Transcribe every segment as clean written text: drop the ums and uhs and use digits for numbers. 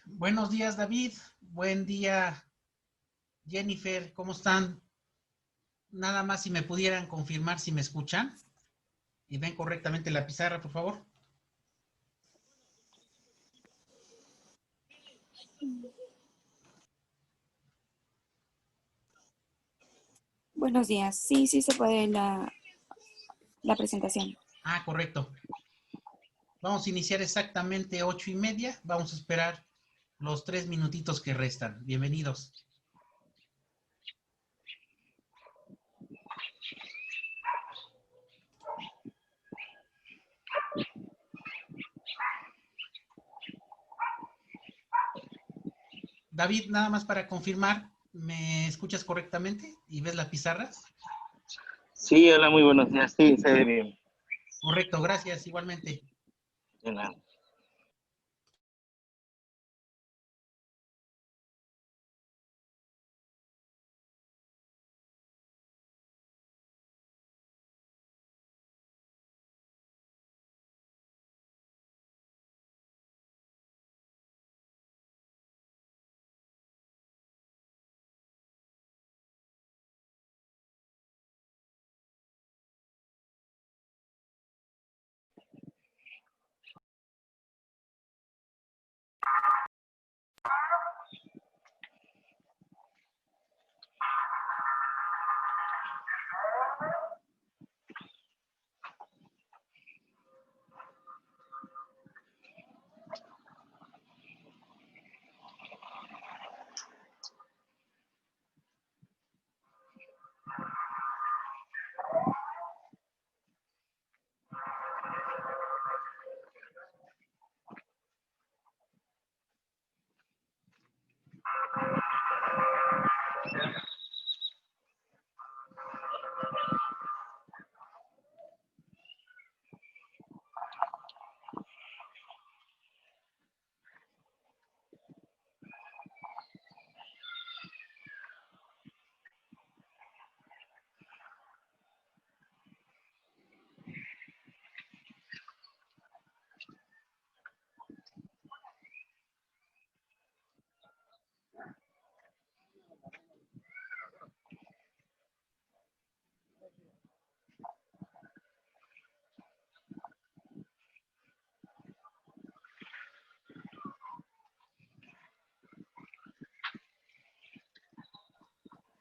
Buenos días, David. Buen día, Jennifer. ¿Cómo están? Nada más si me pudieran confirmar si me escuchan y ven correctamente la pizarra, por favor. Buenos días. Sí, sí se puede la presentación. Ah, correcto. Vamos a iniciar exactamente 8:30. Vamos a esperar los 3 minutitos que restan. Bienvenidos. David, nada más para confirmar, ¿me escuchas correctamente y ves la pizarra? Sí, hola, muy buenos días. Sí, se ve bien. Correcto, gracias, igualmente. De nada.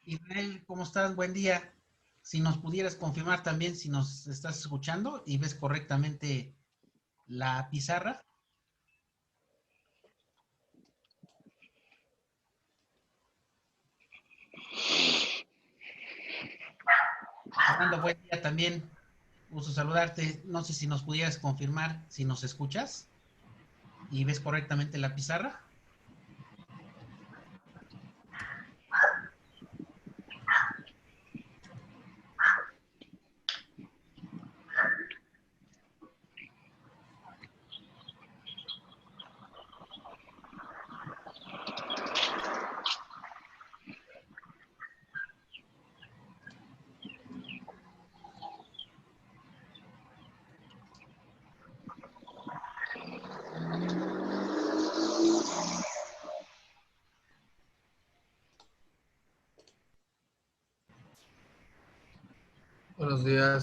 Israel, ¿cómo estás? Buen día. Si nos pudieras confirmar también si nos estás escuchando y ves correctamente la pizarra. Fernando, buen día también. Gusto saludarte. No sé si nos pudieras confirmar si nos escuchas y ves correctamente la pizarra.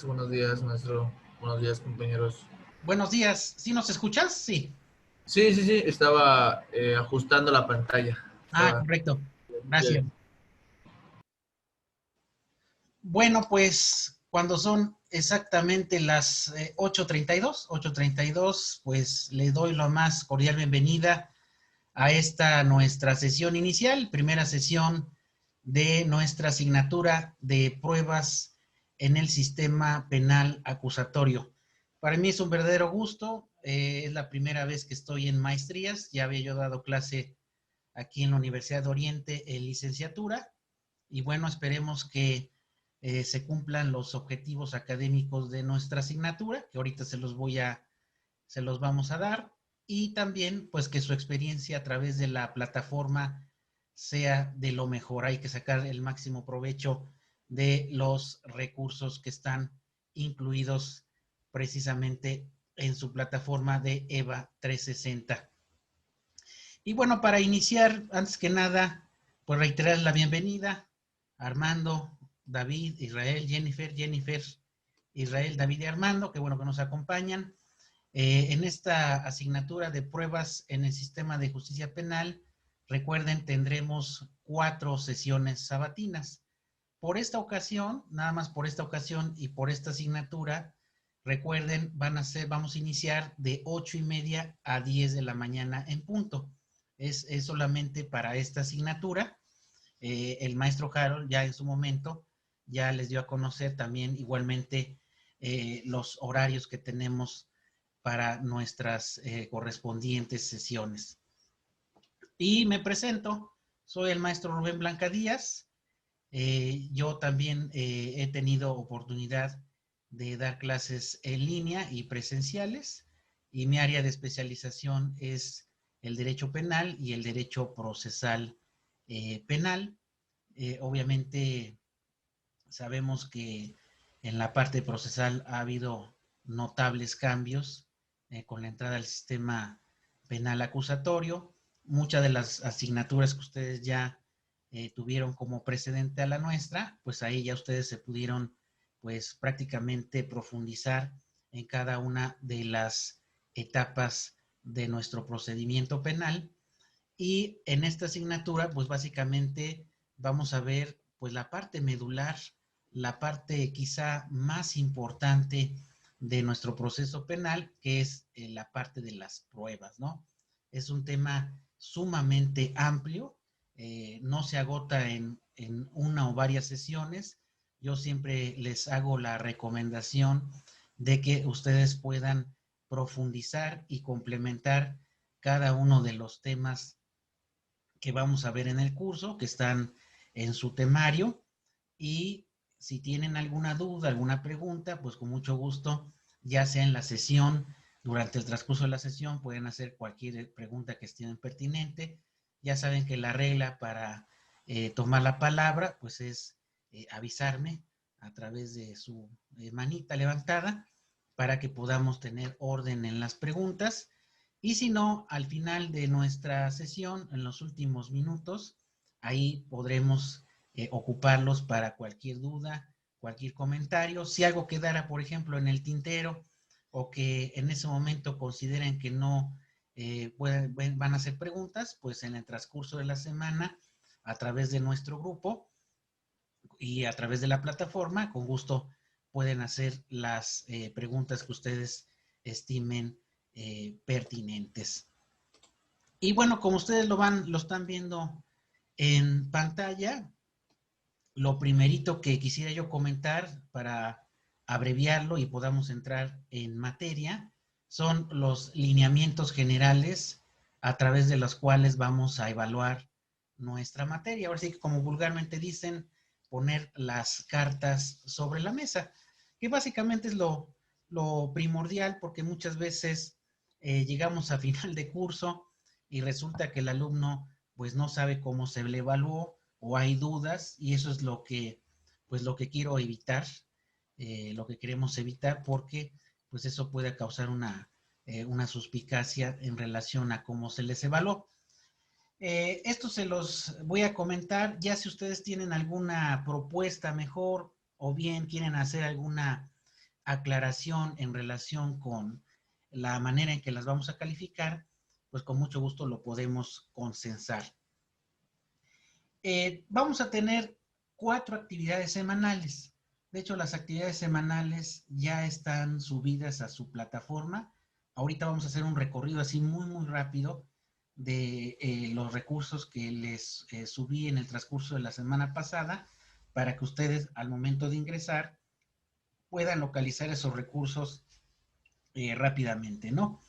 Buenos días, maestro. Buenos días, compañeros. Buenos días. ¿Sí nos escuchas? Sí. Sí, sí, sí, estaba ajustando la pantalla. Ah, Estaba correcto. Gracias. bien. Bueno, pues cuando son exactamente las 8:32, pues le doy la más cordial bienvenida a esta nuestra sesión inicial, primera sesión de nuestra asignatura de pruebas en el sistema penal acusatorio. Para mí es un verdadero gusto, es la primera vez que estoy en maestrías, ya había yo dado clase aquí en la Universidad de Oriente en licenciatura, y bueno, esperemos que se cumplan los objetivos académicos de nuestra asignatura, que ahorita se los vamos a dar, y también pues que su experiencia a través de la plataforma sea de lo mejor. Hay que sacar el máximo provecho de los recursos que están incluidos precisamente en su plataforma de EVA 360. Y bueno, para iniciar, antes que nada, pues reiterar la bienvenida a Armando, David, Israel, Jennifer, Israel, David y Armando, qué bueno que nos acompañan. En esta asignatura de pruebas en el sistema de justicia penal, recuerden, tendremos 4 sesiones sabatinas. Por esta ocasión, nada más por esta ocasión y por esta asignatura, recuerden, vamos a iniciar de 8:30 a 10 de la mañana en punto. Es solamente para esta asignatura. El maestro Harold ya en su momento ya les dio a conocer también igualmente los horarios que tenemos para nuestras correspondientes sesiones. Y me presento, soy el maestro Rubén Blanca Díaz. Yo también he tenido oportunidad de dar clases en línea y presenciales, y mi área de especialización es el derecho penal y el derecho procesal penal. Obviamente sabemos que en la parte procesal ha habido notables cambios con la entrada al sistema penal acusatorio. Muchas de las asignaturas que ustedes ya tuvieron como precedente a la nuestra, pues ahí ya ustedes se pudieron pues prácticamente profundizar en cada una de las etapas de nuestro procedimiento penal. Y en esta asignatura, pues básicamente vamos a ver pues la parte medular, la parte quizá más importante de nuestro proceso penal, que es la parte de las pruebas, ¿no? Es un tema sumamente amplio, no se agota en una o varias sesiones. Yo siempre les hago la recomendación de que ustedes puedan profundizar y complementar cada uno de los temas que vamos a ver en el curso, que están en su temario, y si tienen alguna duda, alguna pregunta, pues con mucho gusto, ya sea en la sesión, durante el transcurso de la sesión, pueden hacer cualquier pregunta que estén pertinente. Ya saben que la regla para tomar la palabra, pues es avisarme a través de su manita levantada para que podamos tener orden en las preguntas. Y si no, al final de nuestra sesión, en los últimos minutos, ahí podremos ocuparlos para cualquier duda, cualquier comentario. Si algo quedara, por ejemplo, en el tintero o que en ese momento consideren que no van a hacer preguntas, pues en el transcurso de la semana, a través de nuestro grupo y a través de la plataforma, con gusto pueden hacer las preguntas que ustedes estimen pertinentes. Y bueno, como ustedes lo están viendo en pantalla, lo primerito que quisiera yo comentar para abreviarlo y podamos entrar en materia son los lineamientos generales a través de los cuales vamos a evaluar nuestra materia. Ahora sí que, como vulgarmente dicen, poner las cartas sobre la mesa, que básicamente es lo primordial, porque muchas veces llegamos a final de curso y resulta que el alumno pues no sabe cómo se le evaluó o hay dudas, y eso es lo que quiero evitar, lo que queremos evitar, porque pues eso puede causar una suspicacia en relación a cómo se les evaluó. Esto se los voy a comentar, ya si ustedes tienen alguna propuesta mejor o bien quieren hacer alguna aclaración en relación con la manera en que las vamos a calificar, pues con mucho gusto lo podemos consensar. Vamos a tener 4 actividades semanales. De hecho, las actividades semanales ya están subidas a su plataforma. Ahorita vamos a hacer un recorrido así muy, muy rápido de los recursos que les subí en el transcurso de la semana pasada, para que ustedes al momento de ingresar puedan localizar esos recursos rápidamente, ¿no?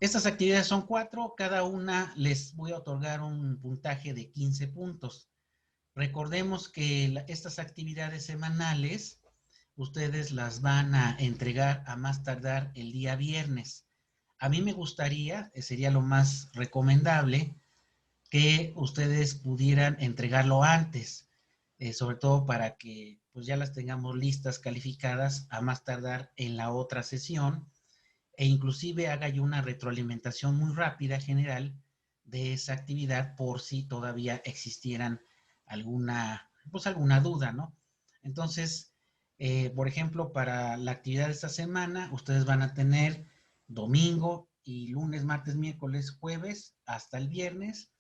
Estas actividades son 4, cada una les voy a otorgar un puntaje de 15 puntos. Recordemos que estas actividades semanales ustedes las van a entregar a más tardar el día viernes. A mí me gustaría, sería lo más recomendable, que ustedes pudieran entregarlo antes, sobre todo para que pues ya las tengamos listas, calificadas a más tardar en la otra sesión, e inclusive haga yo una retroalimentación muy rápida general de esa actividad por si todavía existieran alguna duda, ¿no? Entonces, por ejemplo, para la actividad de esta semana, ustedes van a tener domingo y lunes, martes, miércoles, jueves, hasta el viernes,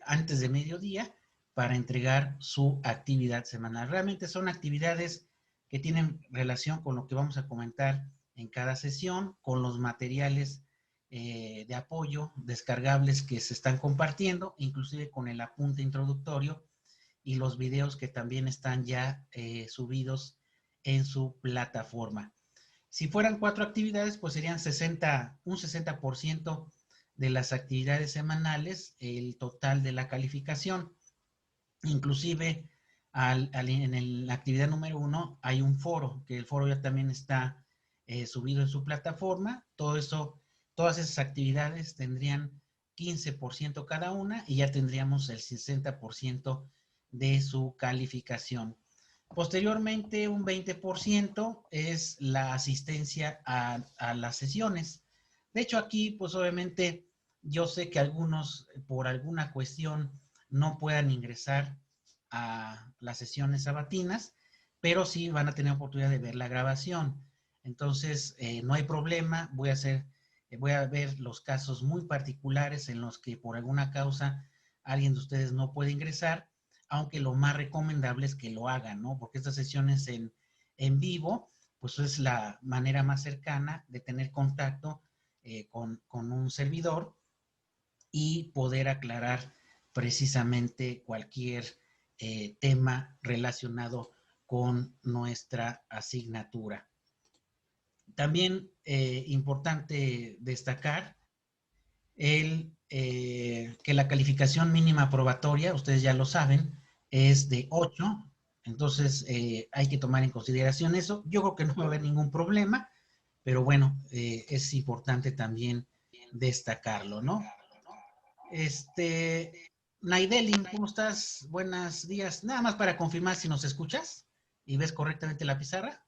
antes de mediodía, para entregar su actividad semanal. Realmente son actividades que tienen relación con lo que vamos a comentar en cada sesión, con los materiales de apoyo descargables que se están compartiendo, inclusive con el apunte introductorio y los videos que también están ya subidos en su plataforma. Si fueran 4 actividades, pues serían un 60% de las actividades semanales, el total de la calificación. Inclusive en la actividad número 1 hay un foro, que el foro ya también está subido en su plataforma. Todas esas actividades tendrían 15% cada una y ya tendríamos el 60% de su calificación. Posteriormente, un 20% es la asistencia a las sesiones. De hecho, aquí, pues obviamente, yo sé que algunos, por alguna cuestión, no puedan ingresar a las sesiones sabatinas, pero sí van a tener oportunidad de ver la grabación. Entonces, no hay problema, voy a ver los casos muy particulares en los que por alguna causa alguien de ustedes no puede ingresar, aunque lo más recomendable es que lo hagan, ¿no? Porque estas sesiones en vivo, pues es la manera más cercana de tener contacto con un servidor y poder aclarar precisamente cualquier tema relacionado con nuestra asignatura. También importante destacar que la calificación mínima probatoria, ustedes ya lo saben, es de 8, entonces hay que tomar en consideración eso. Yo creo que no va a haber ningún problema, pero bueno, es importante también destacarlo, ¿no? Naidelin, ¿cómo estás? Buenos días. Nada más para confirmar si nos escuchas y ves correctamente la pizarra.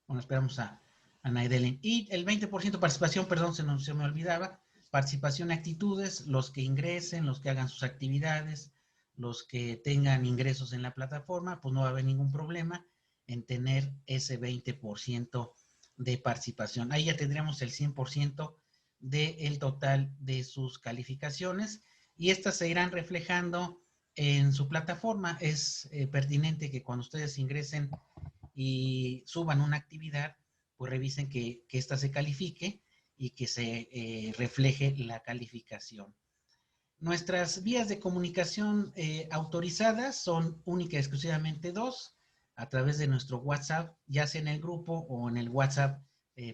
Bueno, esperamos a Naidelin. Y el 20% de participación, perdón, se me olvidaba. Participación en actitudes, los que ingresen, los que hagan sus actividades, los que tengan ingresos en la plataforma, pues no va a haber ningún problema en tener ese 20% de participación. Ahí ya tendríamos el 100% del total de sus calificaciones y estas se irán reflejando en su plataforma. Es pertinente que cuando ustedes ingresen y suban una actividad, pues revisen que ésta se califique y que se refleje la calificación. Nuestras vías de comunicación autorizadas son única y exclusivamente 2, a través de nuestro WhatsApp, ya sea en el grupo o en el WhatsApp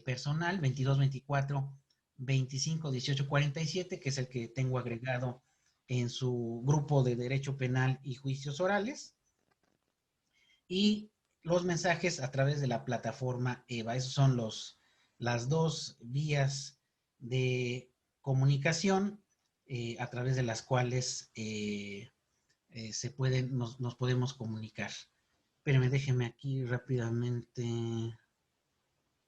personal, 2224 25 18 47, que es el que tengo agregado en su grupo de Derecho Penal y Juicios Orales, y los mensajes a través de la plataforma EVA. Esos son las 2 vías de comunicación a través de las cuales nos podemos comunicar. Espérenme, déjenme aquí rápidamente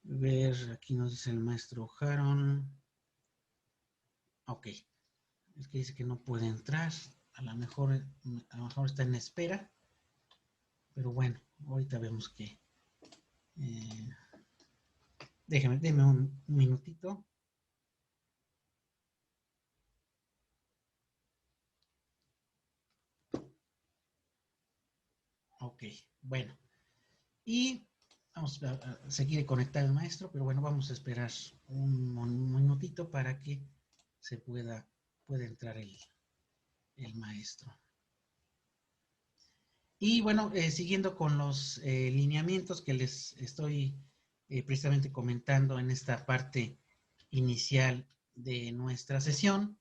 ver, aquí nos dice el maestro Jaron. Ok, es que dice que no puede entrar, a lo mejor está en espera, pero bueno, ahorita vemos que... Déjenme un minutito. Ok, bueno. Y vamos a seguir conectar el maestro, pero bueno, vamos a esperar un minutito para que se pueda entrar el maestro. Y bueno, siguiendo con los lineamientos que les estoy precisamente comentando en esta parte inicial de nuestra sesión,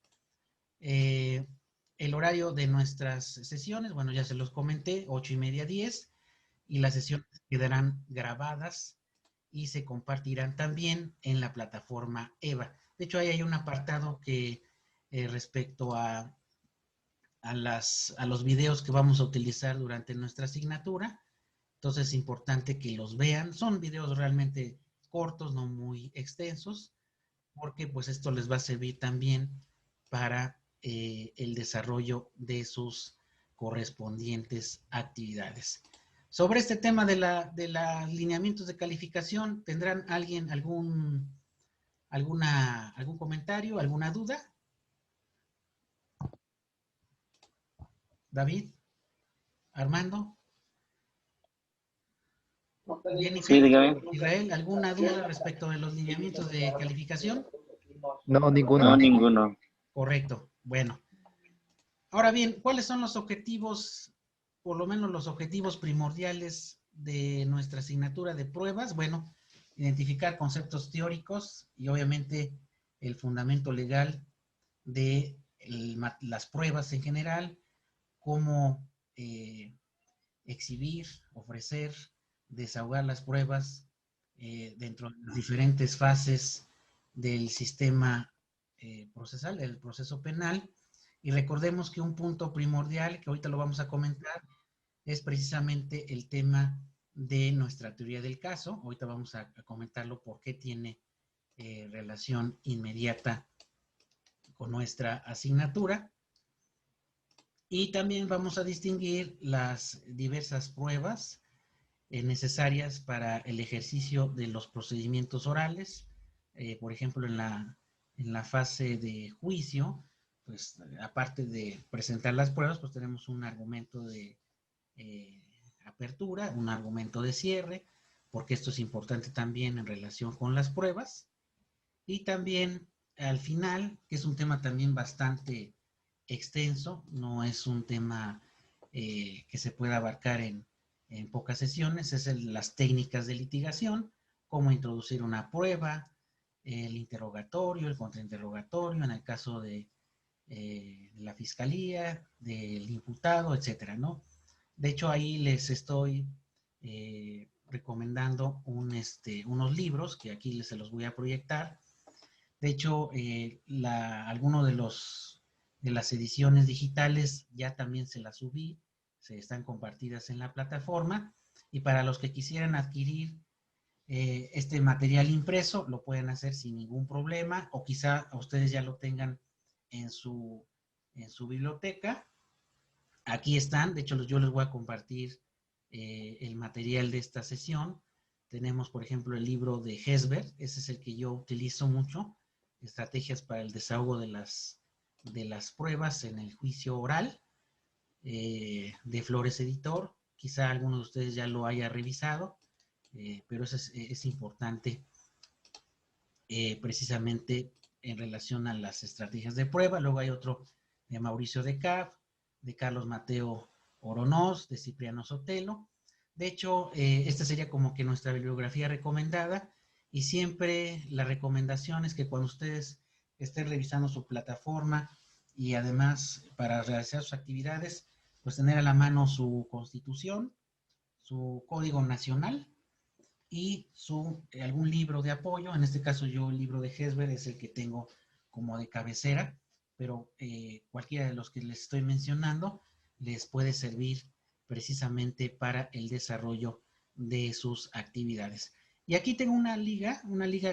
el horario de nuestras sesiones, bueno, ya se los comenté, 8:30 a 10, y las sesiones quedarán grabadas y se compartirán también en la plataforma EVA. De hecho, ahí hay un apartado que respecto a los videos que vamos a utilizar durante nuestra asignatura. Entonces es importante que los vean. Son videos realmente cortos, no muy extensos, porque pues esto les va a servir también para el desarrollo de sus correspondientes actividades. Sobre este tema de los lineamientos de calificación, ¿tendrán alguien algún comentario, alguna duda? David, Armando. Bien, Sí, dígame. Israel, ¿alguna duda respecto de los lineamientos de calificación? No, No, ninguno. ninguno. Correcto. Bueno. Ahora bien, ¿cuáles son los objetivos, por lo menos los objetivos primordiales de nuestra asignatura de pruebas? Bueno, identificar conceptos teóricos y obviamente el fundamento legal de las pruebas en general, cómo exhibir, ofrecer, desahogar las pruebas dentro de las diferentes fases del sistema procesal, del proceso penal. Y recordemos que un punto primordial, que ahorita lo vamos a comentar, es precisamente el tema de nuestra teoría del caso. Ahorita vamos a comentarlo porque tiene relación inmediata con nuestra asignatura. Y también vamos a distinguir las diversas pruebas necesarias para el ejercicio de los procedimientos orales. Por ejemplo, en la fase de juicio, pues aparte de presentar las pruebas, pues tenemos un argumento de apertura, un argumento de cierre, porque esto es importante también en relación con las pruebas. Y también al final, que es un tema también bastante extenso, no es un tema que se pueda abarcar en pocas sesiones, es las técnicas de litigación, cómo introducir una prueba, el interrogatorio, el contrainterrogatorio, en el caso de la fiscalía, del imputado, etcétera, ¿no? De hecho, ahí les estoy recomendando unos libros que aquí se los voy a proyectar. De hecho, alguno de las ediciones digitales ya también se las subí, se están compartidas en la plataforma, y para los que quisieran adquirir este material impreso, lo pueden hacer sin ningún problema, o quizá ustedes ya lo tengan en su biblioteca. Aquí están, de hecho yo les voy a compartir el material de esta sesión. Tenemos, por ejemplo, el libro de Hesberg, ese es el que yo utilizo mucho, Estrategias para el desahogo de las pruebas en el juicio oral, de Flores Editor. Quizá alguno de ustedes ya lo haya revisado, pero eso es importante precisamente en relación a las estrategias de prueba. Luego hay otro de Mauricio de Cab, de Carlos Mateo Oronoz, de Cipriano Sotelo. De hecho, esta sería como que nuestra bibliografía recomendada, y siempre la recomendación es que cuando ustedes estén revisando su plataforma y además para realizar sus actividades, pues tener a la mano su constitución, su código nacional y algún libro de apoyo. En este caso yo el libro de Hesberg es el que tengo como de cabecera, pero cualquiera de los que les estoy mencionando les puede servir precisamente para el desarrollo de sus actividades. Y aquí tengo una liga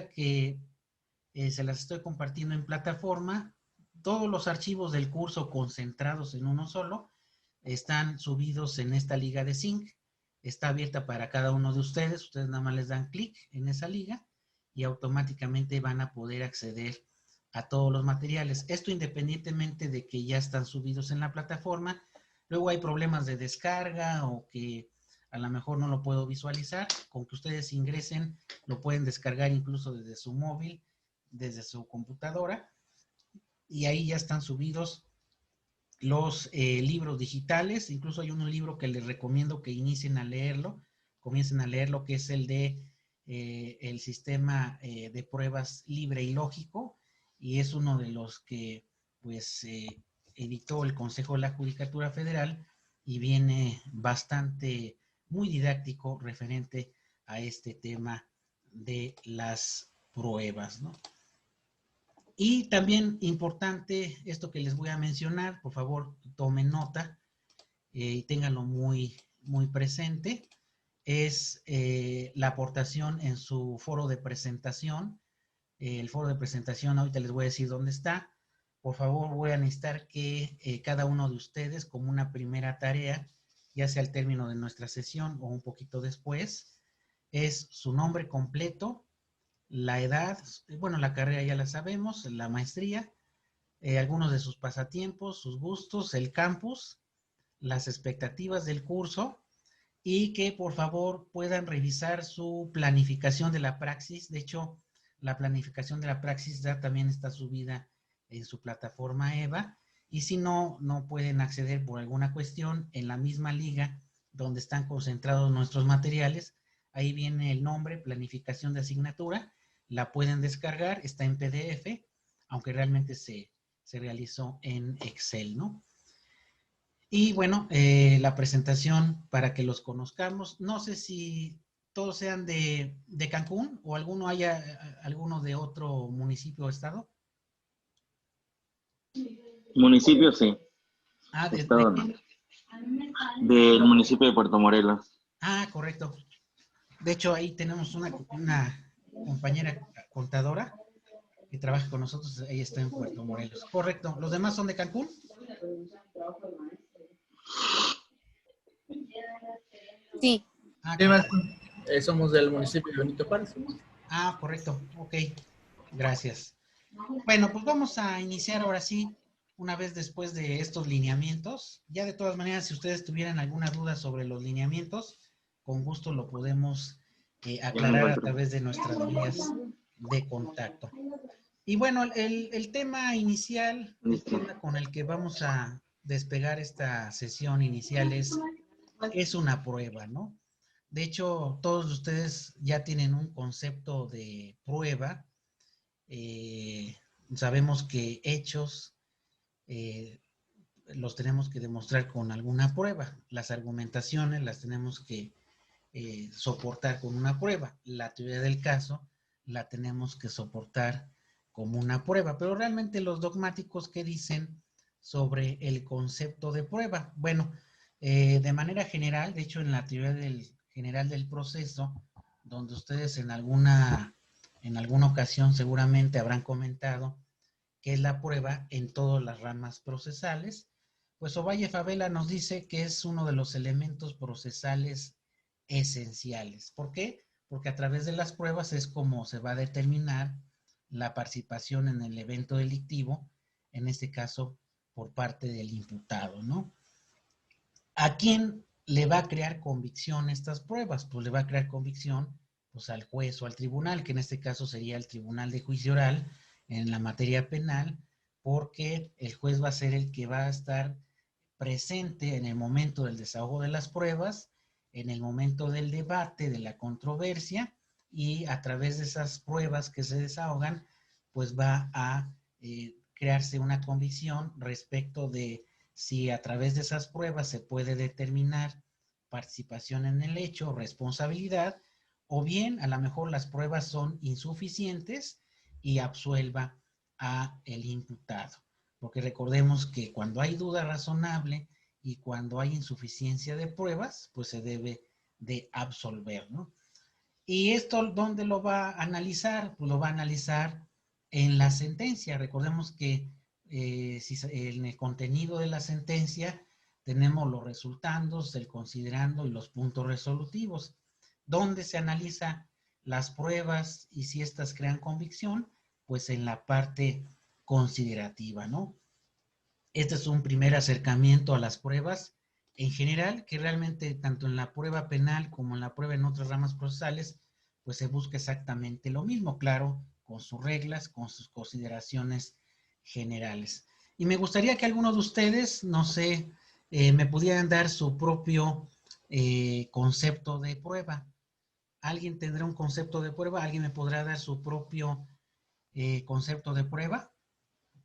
que se las estoy compartiendo en plataforma. Todos los archivos del curso concentrados en uno solo están subidos en esta liga de Zinc. Está abierta para cada uno de ustedes. Ustedes nada más les dan clic en esa liga y automáticamente van a poder acceder a todos los materiales. Esto independientemente de que ya están subidos en la plataforma. Luego hay problemas de descarga o que a lo mejor no lo puedo visualizar. Con que ustedes ingresen, lo pueden descargar incluso desde su móvil, desde su computadora, y ahí ya están subidos los libros digitales. Incluso hay un libro que les recomiendo que comiencen a leerlo, que es el de el sistema de pruebas libre y lógico, y es uno de los que pues editó el Consejo de la Judicatura Federal, y viene bastante, muy didáctico referente a este tema de las pruebas, ¿no? Y también importante esto que les voy a mencionar, por favor tomen nota y ténganlo muy, muy presente, es la aportación en su foro de presentación. el foro de presentación, ahorita les voy a decir dónde está. Por favor, voy a necesitar que cada uno de ustedes, como una primera tarea, ya sea al término de nuestra sesión o un poquito después, es su nombre completo, la edad, bueno, la carrera ya la sabemos, la maestría, algunos de sus pasatiempos, sus gustos, el campus, las expectativas del curso y que por favor puedan revisar su planificación de la praxis. De hecho, la planificación de la praxis ya también está subida en su plataforma EVA y si no, no pueden acceder por alguna cuestión en la misma liga donde están concentrados nuestros materiales. Ahí viene el nombre, planificación de asignatura, la pueden descargar, está en PDF, aunque realmente se realizó en Excel, ¿no? Y bueno, la presentación para que los conozcamos. No sé si todos sean de Cancún o alguno haya alguno de otro municipio o estado. Municipio, sí. Ah, Estado no. qué? Del municipio de Puerto Morelos. Ah, correcto. De hecho, ahí tenemos una compañera contadora que trabaja con nosotros. Ella está en Puerto Morelos. Correcto. ¿Los demás son de Cancún? Sí. Ah, Sí, maestro. Somos del municipio de Benito Juárez. correcto. Ok. Gracias. Bueno, pues vamos a iniciar ahora sí, una vez después de estos lineamientos. Ya de todas maneras, si ustedes tuvieran alguna duda sobre los lineamientos, con gusto lo podemos aclarar a través de nuestras vías de contacto. Y bueno, el tema inicial, el tema con el que vamos a despegar esta sesión inicial es una prueba, ¿no? De hecho, todos ustedes ya tienen un concepto de prueba. Eh, Sabemos que hechos los tenemos que demostrar con alguna prueba. Las argumentaciones las tenemos que soportar con una prueba. La teoría del caso la tenemos que soportar como una prueba. Pero realmente los dogmáticos, ¿qué dicen sobre el concepto de prueba? Bueno, de manera general, de hecho en la teoría general del proceso, donde ustedes en alguna ocasión seguramente habrán comentado que es la prueba en todas las ramas procesales, pues Ovalle Favela nos dice que es uno de los elementos procesales esenciales. ¿Por qué? Porque a través de las pruebas es como se va a determinar la participación en el evento delictivo, en este caso por parte del imputado, ¿no? ¿A quién le va a crear convicción estas pruebas? Pues le va a crear convicción pues, al juez o al tribunal, que en este caso sería el Tribunal de Juicio Oral en la materia penal, porque el juez va a ser el que va a estar presente en el momento del desahogo de las pruebas, en el momento del debate, de la controversia, y a través de esas pruebas que se desahogan, pues va a crearse una convicción respecto de si a través de esas pruebas se puede determinar participación en el hecho, responsabilidad, o bien a lo mejor las pruebas son insuficientes y absuelva a el imputado. Porque recordemos que cuando hay duda razonable y cuando hay insuficiencia de pruebas, pues se debe de absolver, ¿no? ¿Y esto dónde lo va a analizar? Pues lo va a analizar en la sentencia. Recordemos que en el contenido de la sentencia tenemos los resultandos, el considerando y los puntos resolutivos. ¿Dónde se analiza las pruebas y si éstas crean convicción? Pues en la parte considerativa, ¿no? Este es un primer acercamiento a las pruebas en general, que realmente tanto en la prueba penal como en la prueba en otras ramas procesales, pues se busca exactamente lo mismo, claro, con sus reglas, con sus consideraciones generales. Y me gustaría que algunos de ustedes, no sé, me pudieran dar su propio concepto de prueba. ¿Alguien tendrá un concepto de prueba? ¿Alguien me podrá dar su propio concepto de prueba?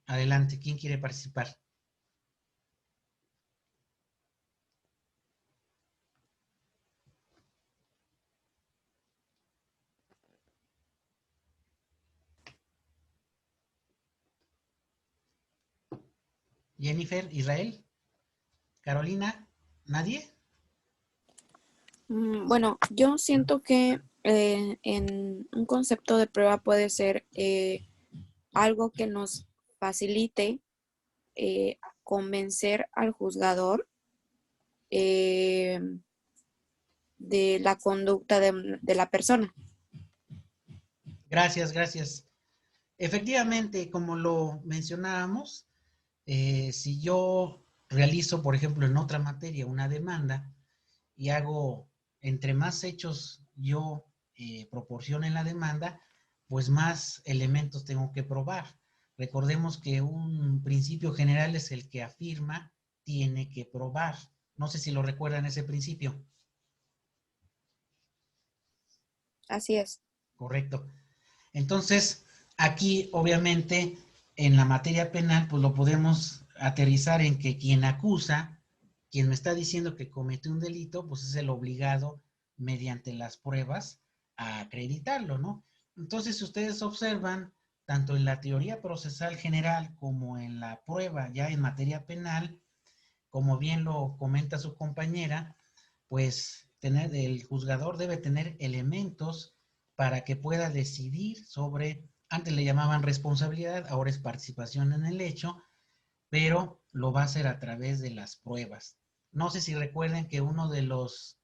Adelante, ¿quién quiere participar? Jennifer, Israel, Carolina, ¿nadie? Bueno, yo siento que En un concepto de prueba puede ser algo que nos facilite convencer al juzgador de la conducta de la persona. Gracias, gracias. Efectivamente, como lo mencionábamos, si yo realizo, por ejemplo, en otra materia una demanda y hago, entre más hechos yo proporcione en la demanda, pues más elementos tengo que probar. Recordemos que un principio general es el que afirma, tiene que probar. No sé si lo recuerdan ese principio. Así es. Correcto. Entonces, aquí obviamente en la materia penal, pues lo podemos aterrizar en que quien acusa, quien me está diciendo que cometió un delito, pues es el obligado mediante las pruebas a acreditarlo, ¿no? Entonces, si ustedes observan, tanto en la teoría procesal general como en la prueba ya en materia penal, como bien lo comenta su compañera, pues el juzgador debe tener elementos para que pueda decidir sobre, antes le llamaban responsabilidad, ahora es participación en el hecho, pero lo va a hacer a través de las pruebas. No sé si recuerden que uno de los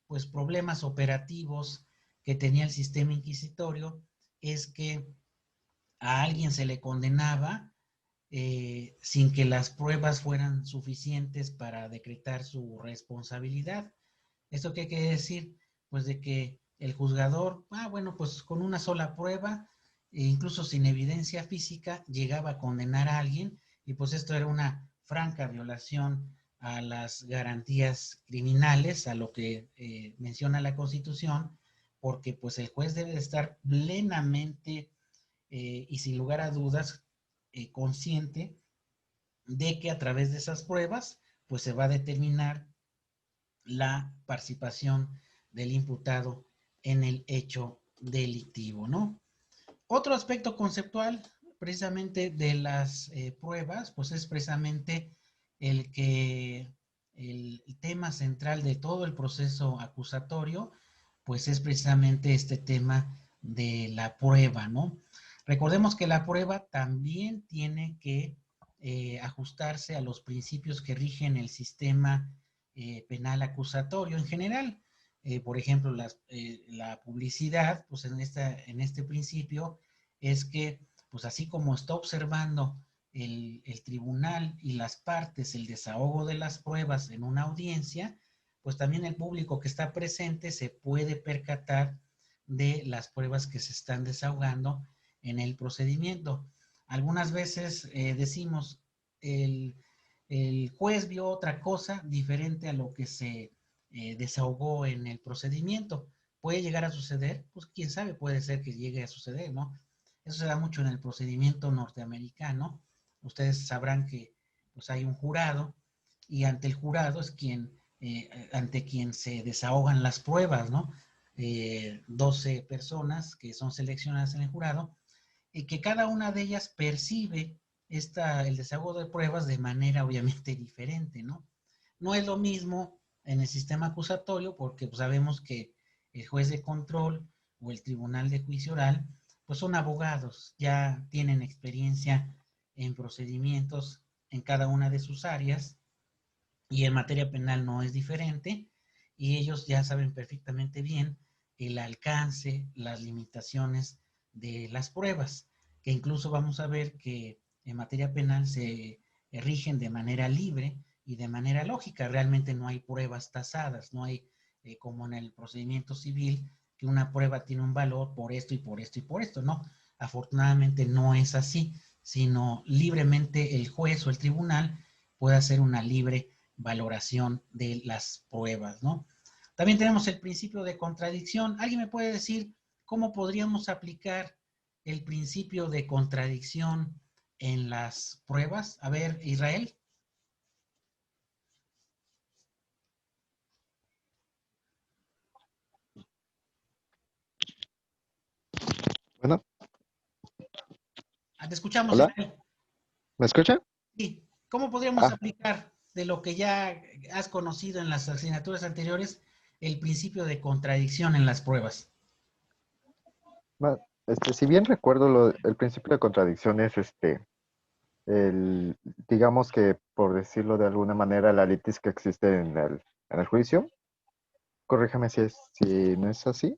pues, problemas operativos que tenía el sistema inquisitorio es que a alguien se le condenaba sin que las pruebas fueran suficientes para decretar su responsabilidad. ¿Esto qué quiere decir? Pues de que el juzgador, bueno, pues con una sola prueba, e incluso sin evidencia física, llegaba a condenar a alguien y pues esto era una franca violación a las garantías criminales, a lo que menciona la Constitución, porque pues el juez debe de estar plenamente y sin lugar a dudas consciente de que a través de esas pruebas pues se va a determinar la participación del imputado en el hecho delictivo, ¿no? Otro aspecto conceptual precisamente de las pruebas, pues es precisamente el que el tema central de todo el proceso acusatorio, pues es precisamente este tema de la prueba, ¿no? Recordemos que la prueba también tiene que ajustarse a los principios que rigen el sistema penal acusatorio en general. Por ejemplo, la publicidad, pues en este principio es que, pues así como está observando el tribunal y las partes el desahogo de las pruebas en una audiencia, pues también el público que está presente se puede percatar de las pruebas que se están desahogando en el procedimiento. Algunas veces decimos, el, el juez vio otra cosa diferente a lo que se desahogó en el procedimiento. ¿Puede llegar a suceder? Pues quién sabe, puede ser que llegue a suceder, ¿no? Eso se da mucho en el procedimiento norteamericano. Ustedes sabrán que pues, hay un jurado y ante el jurado es ante quien se desahogan las pruebas, ¿no? 12 personas que son seleccionadas en el jurado y que cada una de ellas percibe el desahogo de pruebas de manera obviamente diferente, ¿no? No es lo mismo en el sistema acusatorio porque pues, sabemos que el juez de control o el tribunal de juicio oral pues son abogados, ya tienen experiencia en procedimientos en cada una de sus áreas y en materia penal no es diferente y ellos ya saben perfectamente bien el alcance, las limitaciones de las pruebas, que incluso vamos a ver que en materia penal se rigen de manera libre y de manera lógica. Realmente no hay pruebas tasadas, no hay como en el procedimiento civil que una prueba tiene un valor por esto y por esto y por esto. No, afortunadamente no es así, sino libremente el juez o el tribunal puede hacer una libre valoración de las pruebas, ¿no? También tenemos el principio de contradicción. ¿Alguien me puede decir cómo podríamos aplicar el principio de contradicción en las pruebas? A ver, Israel. Bueno, Te escuchamos, hola, Israel. ¿me escucha? Sí. ¿Cómo podríamos Ah, aplicar de lo que ya has conocido en las asignaturas anteriores el principio de contradicción en las pruebas? Si bien recuerdo el principio de contradicción es digamos que por decirlo de alguna manera, la litis que existe en el juicio. Corríjame si no es así.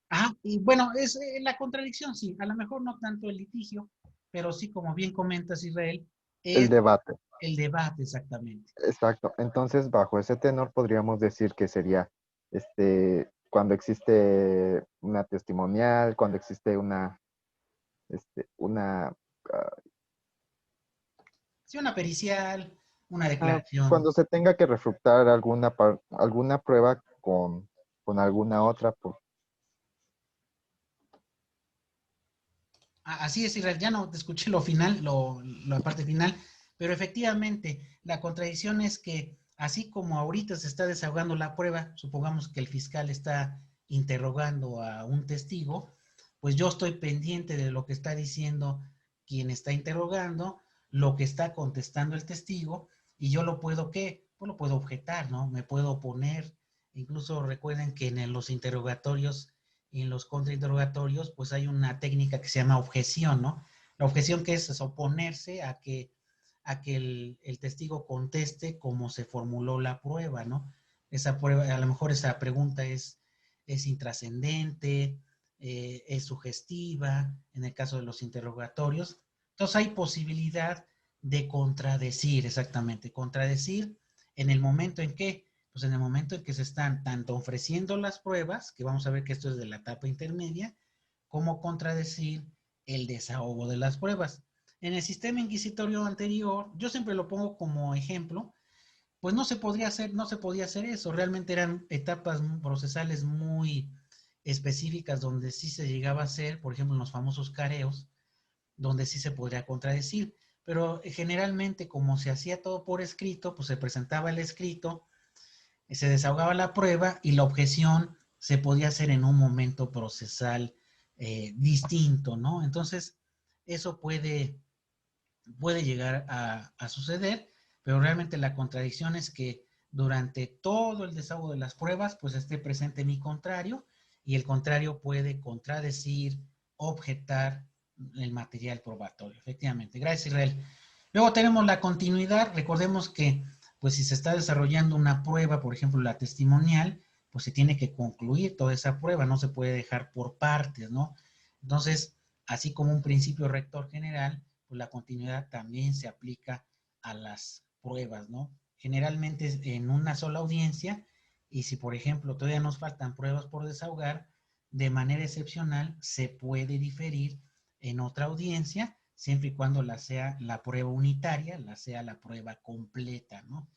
Ah, y bueno, es la contradicción, sí, a lo mejor no tanto el litigio, pero sí, como bien comentas, Israel, El es debate. el debate exactamente. Exacto. Entonces, bajo ese tenor, podríamos decir que sería cuando existe una testimonial, cuando existe una ah, Sí, una pericial, una declaración. cuando se tenga que refutar alguna prueba con alguna otra. Así es, Israel, ya no te escuché lo final, la parte final, pero efectivamente la contradicción es que así como ahorita se está desahogando la prueba, supongamos que el fiscal está interrogando a un testigo, pues yo estoy pendiente de lo que está diciendo quien está interrogando, lo que está contestando el testigo, y yo lo puedo, ¿qué? Pues lo puedo objetar, ¿no? Me puedo oponer. Incluso recuerden que en los interrogatorios y en los contrainterrogatorios, pues hay una técnica que se llama objeción, ¿no? La objeción que es oponerse a que el testigo conteste como se formuló la prueba, ¿no? Esa prueba, a lo mejor esa pregunta es intrascendente, es sugestiva, en el caso de los interrogatorios. Entonces hay posibilidad de contradecir, exactamente, contradecir en el momento en que pues en el momento en que se están tanto ofreciendo las pruebas, que vamos a ver que esto es de la etapa intermedia, como contradecir el desahogo de las pruebas. En el sistema inquisitorio anterior, yo siempre lo pongo como ejemplo, pues no se podría hacer, no se podía hacer eso. Realmente eran etapas procesales muy específicas donde sí se llegaba a hacer, por ejemplo, en los famosos careos, donde sí se podría contradecir. Pero generalmente, como se hacía todo por escrito, pues se presentaba el escrito, se desahogaba la prueba y la objeción se podía hacer en un momento procesal distinto, ¿no? Entonces, eso puede llegar a suceder, pero realmente la contradicción es que durante todo el desahogo de las pruebas, pues esté presente mi contrario y el contrario puede contradecir, objetar el material probatorio. Efectivamente. Gracias, Israel. Luego tenemos la continuidad. Recordemos que, pues si se está desarrollando una prueba, por ejemplo, la testimonial, pues se tiene que concluir toda esa prueba, no se puede dejar por partes, ¿no? Entonces, así como un principio rector general, pues la continuidad también se aplica a las pruebas, ¿no? Generalmente es en una sola audiencia y si, por ejemplo, todavía nos faltan pruebas por desahogar, de manera excepcional se puede diferir en otra audiencia, siempre y cuando la sea la prueba unitaria, la sea la prueba completa, ¿no?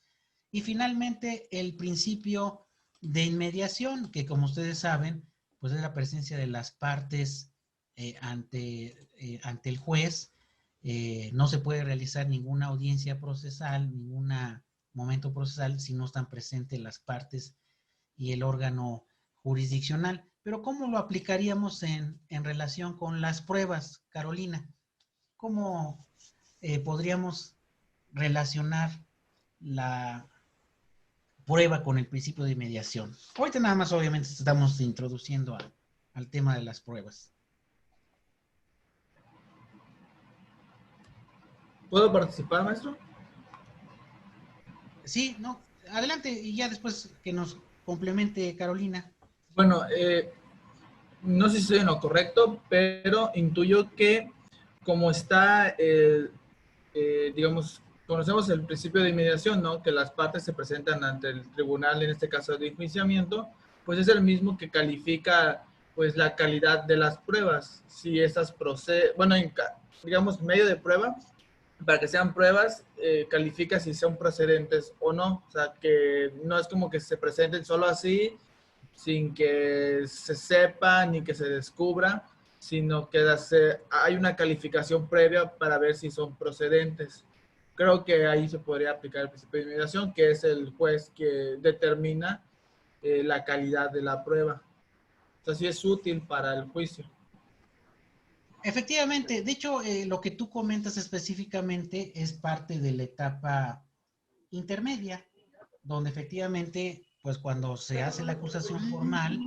Y finalmente, el principio de inmediación, que como ustedes saben, pues es la presencia de las partes ante el juez. No se puede realizar ninguna audiencia procesal, ningún momento procesal si no están presentes las partes y el órgano jurisdiccional. Pero ¿cómo lo aplicaríamos en relación con las pruebas, Carolina? ¿Cómo podríamos relacionar la prueba con el principio de mediación? Ahorita nada más obviamente estamos introduciendo al tema de las pruebas. ¿Puedo participar, maestro? Sí, no, adelante y ya después que nos complemente Carolina. Bueno, no sé si estoy en lo correcto, pero intuyo que como está, digamos, conocemos el principio de inmediación, ¿no? Que las partes se presentan ante el tribunal, en este caso de enjuiciamiento, pues es el mismo que califica, pues, la calidad de las pruebas. Si estas proceden, bueno, digamos, medio de prueba, para que sean pruebas, califica si son procedentes o no. O sea, que no es como que se presenten solo así, sin que se sepa ni que se descubra, sino que hay una calificación previa para ver si son procedentes. Creo que ahí se podría aplicar el principio de inmediación, que es el juez que determina la calidad de la prueba. O sea, sí es útil para el juicio. Efectivamente, de hecho, lo que tú comentas específicamente es parte de la etapa intermedia, donde efectivamente pues cuando se hace la acusación formal,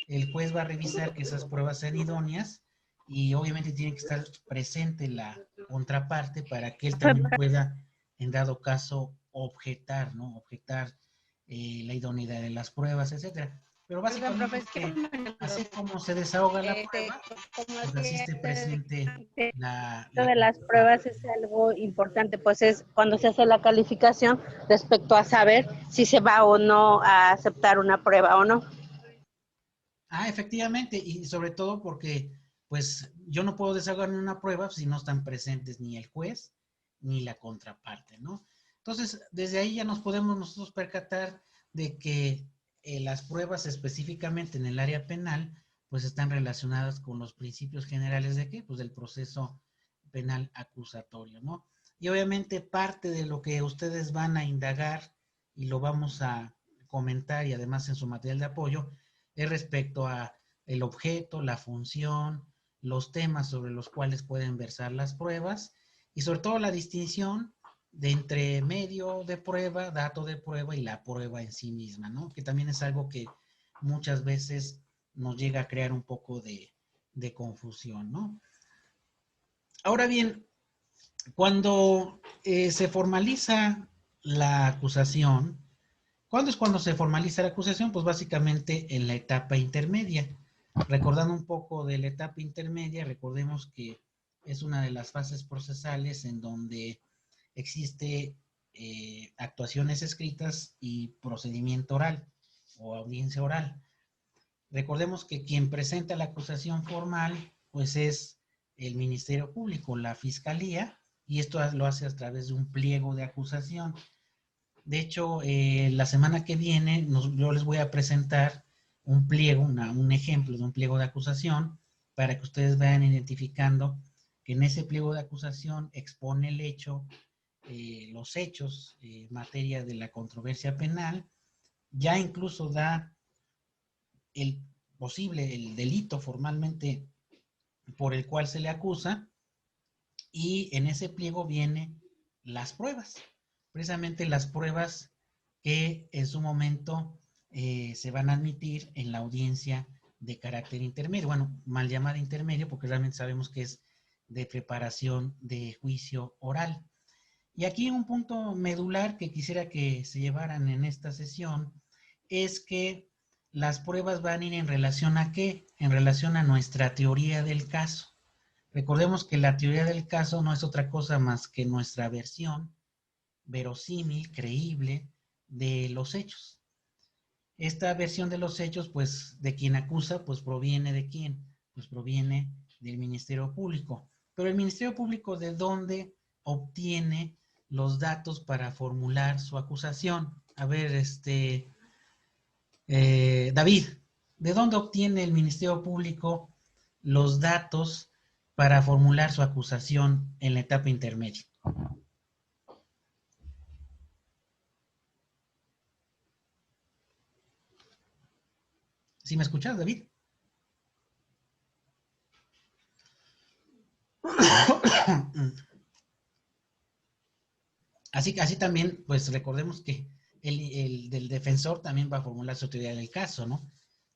el juez va a revisar que esas pruebas sean idóneas y obviamente tiene que estar presente la contraparte para que él también pueda, en dado caso, objetar, ¿no? Objetar la idoneidad de las pruebas, etcétera. Pero básicamente es que así como se desahoga la prueba, pues así esté presente la de las pruebas es algo importante, pues es cuando se hace la calificación respecto a saber si se va o no a aceptar una prueba o no. Efectivamente, y sobre todo porque, pues, yo no puedo desahogarme una prueba si no están presentes ni el juez ni la contraparte, ¿no? Entonces, desde ahí ya nos podemos nosotros percatar de que las pruebas específicamente en el área penal, pues están relacionadas con los principios generales de ¿qué? Pues del proceso penal acusatorio, ¿no? Y obviamente parte de lo que ustedes van a indagar y lo vamos a comentar y además en su material de apoyo es respecto a el objeto, la función, los temas sobre los cuales pueden versar las pruebas y sobre todo la distinción de entre medio de prueba, dato de prueba y la prueba en sí misma, ¿no? Que también es algo que muchas veces nos llega a crear un poco de confusión, ¿no? Ahora bien, cuando se formaliza la acusación, ¿cuándo es cuando se formaliza la acusación? Pues básicamente en la etapa intermedia. Recordando un poco de la etapa intermedia, recordemos que es una de las fases procesales en donde existe actuaciones escritas y procedimiento oral o audiencia oral. Recordemos que quien presenta la acusación formal, pues es el Ministerio Público, la Fiscalía, y esto lo hace a través de un pliego de acusación. De hecho, la semana que viene yo les voy a presentar un pliego, un ejemplo de un pliego de acusación para que ustedes vayan identificando que en ese pliego de acusación expone el hecho, los hechos en materia de la controversia penal, ya incluso da el delito formalmente por el cual se le acusa y en ese pliego vienen las pruebas. Precisamente las pruebas que en su momento se van a admitir en la audiencia de carácter intermedio. Bueno, mal llamada intermedio porque realmente sabemos que es de preparación de juicio oral. Y aquí un punto medular que quisiera que se llevaran en esta sesión es que las pruebas van a ir en relación a ¿qué? En relación a nuestra teoría del caso. Recordemos que la teoría del caso no es otra cosa más que nuestra versión verosímil, creíble, de los hechos. Esta versión de los hechos, pues, de quien acusa, pues, proviene ¿de quién? Pues proviene del Ministerio Público. Pero el Ministerio Público, ¿de dónde obtiene los datos para formular su acusación? A ver, David, ¿de dónde obtiene el Ministerio Público los datos para formular su acusación en la etapa intermedia? ¿Sí me escuchas, David? Así también, pues recordemos que el del defensor también va a formular su teoría del caso, ¿no?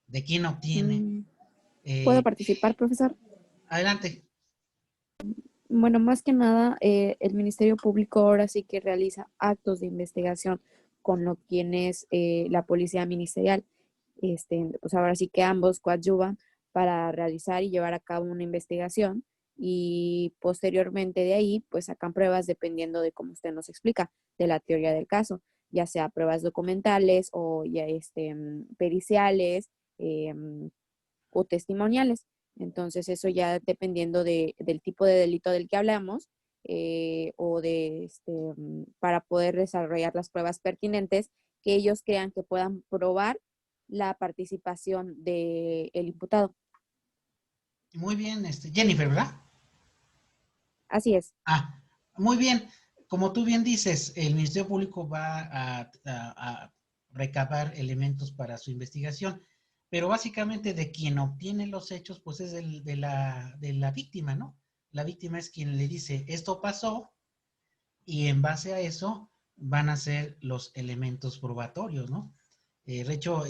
¿De quién obtiene? ¿Puedo participar, profesor? Adelante. Bueno, más que nada, el Ministerio Público ahora sí que realiza actos de investigación con lo quien es la Policía Ministerial. Pues ahora sí que ambos coadyuvan para realizar y llevar a cabo una investigación y posteriormente de ahí, pues sacan pruebas dependiendo de cómo usted nos explica, de la teoría del caso, ya sea pruebas documentales o ya periciales o testimoniales. Entonces, eso ya dependiendo del tipo de delito del que hablamos o para poder desarrollar las pruebas pertinentes que ellos crean que puedan probar la participación del imputado. Muy bien, Jennifer, ¿verdad? Así es. Muy bien. Como tú bien dices, el Ministerio Público va a recabar elementos para su investigación, pero básicamente de quien obtiene los hechos, pues es de la víctima, ¿no? La víctima es quien le dice, esto pasó, y en base a eso van a ser los elementos probatorios, ¿no? De hecho,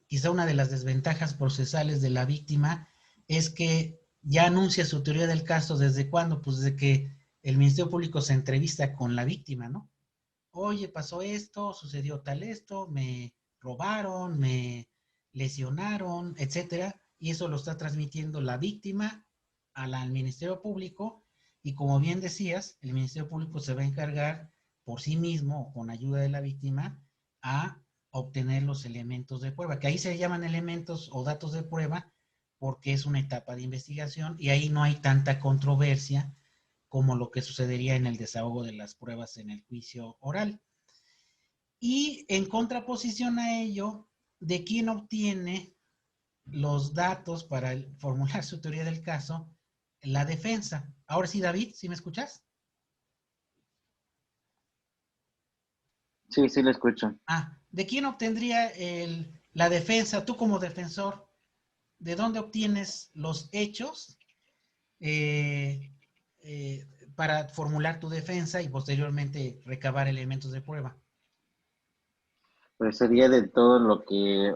quizá una de las desventajas procesales de la víctima es que ya anuncia su teoría del caso. ¿Desde cuándo? Pues desde que el Ministerio Público se entrevista con la víctima, ¿no? Oye, pasó esto, sucedió tal esto, me robaron, me lesionaron, etcétera, y eso lo está transmitiendo la víctima al Ministerio Público, y como bien decías, el Ministerio Público se va a encargar por sí mismo, o con ayuda de la víctima, a obtener los elementos de prueba, que ahí se llaman elementos o datos de prueba, porque es una etapa de investigación, y ahí no hay tanta controversia como lo que sucedería en el desahogo de las pruebas en el juicio oral. Y en contraposición a ello, ¿de quién obtiene los datos para formular su teoría del caso? La defensa. Ahora sí, David, ¿sí me escuchas? Sí, sí lo escucho. ¿De quién obtendría la defensa? Tú como defensor, ¿de dónde obtienes los hechos eh, eh, para formular tu defensa y posteriormente recabar elementos de prueba? Pues sería de todo lo que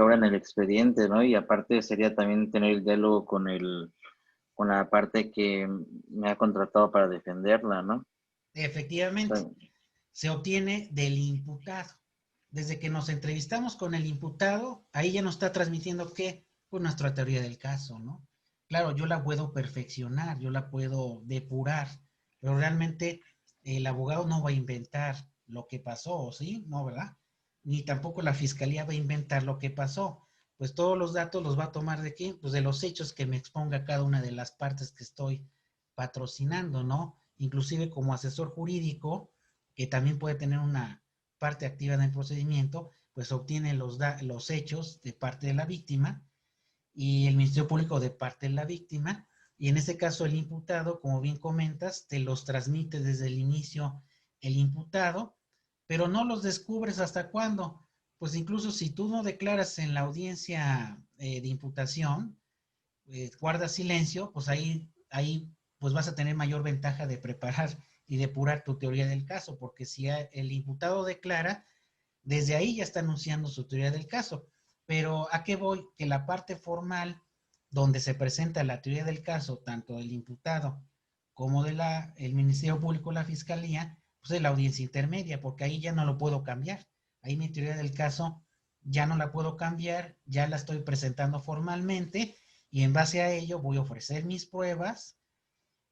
obra en el expediente, ¿no? Y aparte sería también tener el diálogo con la parte que me ha contratado para defenderla, ¿no? Efectivamente, Entonces, se obtiene del imputado. Desde que nos entrevistamos con el imputado, ahí ya nos está transmitiendo qué, pues nuestra teoría del caso, ¿no? Claro, yo la puedo perfeccionar, yo la puedo depurar, pero realmente el abogado no va a inventar lo que pasó, ¿sí? No, ¿verdad? Ni tampoco la fiscalía va a inventar lo que pasó. Pues todos los datos los va a tomar de qué? Pues de los hechos que me exponga cada una de las partes que estoy patrocinando, ¿no? Inclusive como asesor jurídico, que también puede tener una parte activa en el procedimiento, pues obtiene los hechos de parte de la víctima y el Ministerio Público de parte de la víctima, y en este caso el imputado, como bien comentas, te los transmite desde el inicio el imputado, pero no los descubres hasta cuándo. Pues incluso si tú no declaras en la audiencia de imputación, guardas silencio, pues ahí pues vas a tener mayor ventaja de preparar y depurar tu teoría del caso, porque si el imputado declara, desde ahí ya está anunciando su teoría del caso. Pero ¿a qué voy? Que la parte formal donde se presenta la teoría del caso, tanto del imputado como del Ministerio Público, la Fiscalía, pues es la audiencia intermedia, porque ahí ya no lo puedo cambiar. Ahí mi teoría del caso ya no la puedo cambiar, ya la estoy presentando formalmente y en base a ello voy a ofrecer mis pruebas.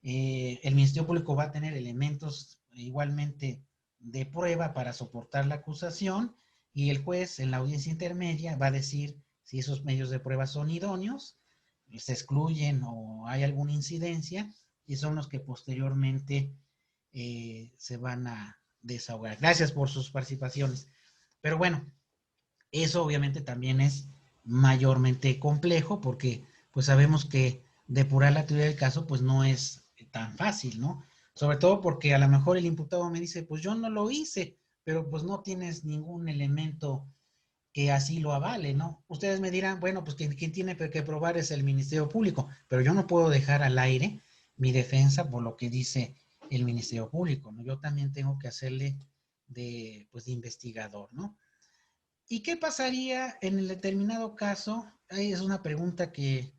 El Ministerio Público va a tener elementos igualmente de prueba para soportar la acusación y el juez en la audiencia intermedia va a decir si esos medios de prueba son idóneos, se excluyen o hay alguna incidencia y son los que posteriormente se van a desahogar. Gracias por sus participaciones. Pero bueno, eso obviamente también es mayormente complejo porque pues sabemos que depurar la teoría del caso pues no es tan fácil, ¿no? Sobre todo porque a lo mejor el imputado me dice, pues yo no lo hice, pero pues no tienes ningún elemento que así lo avale, ¿no? Ustedes me dirán, bueno, pues quien tiene que probar es el Ministerio Público, pero yo no puedo dejar al aire mi defensa por lo que dice el Ministerio Público, ¿no? Yo también tengo que hacerle pues, de investigador, ¿no? ¿Y qué pasaría en el determinado caso? Ahí es una pregunta que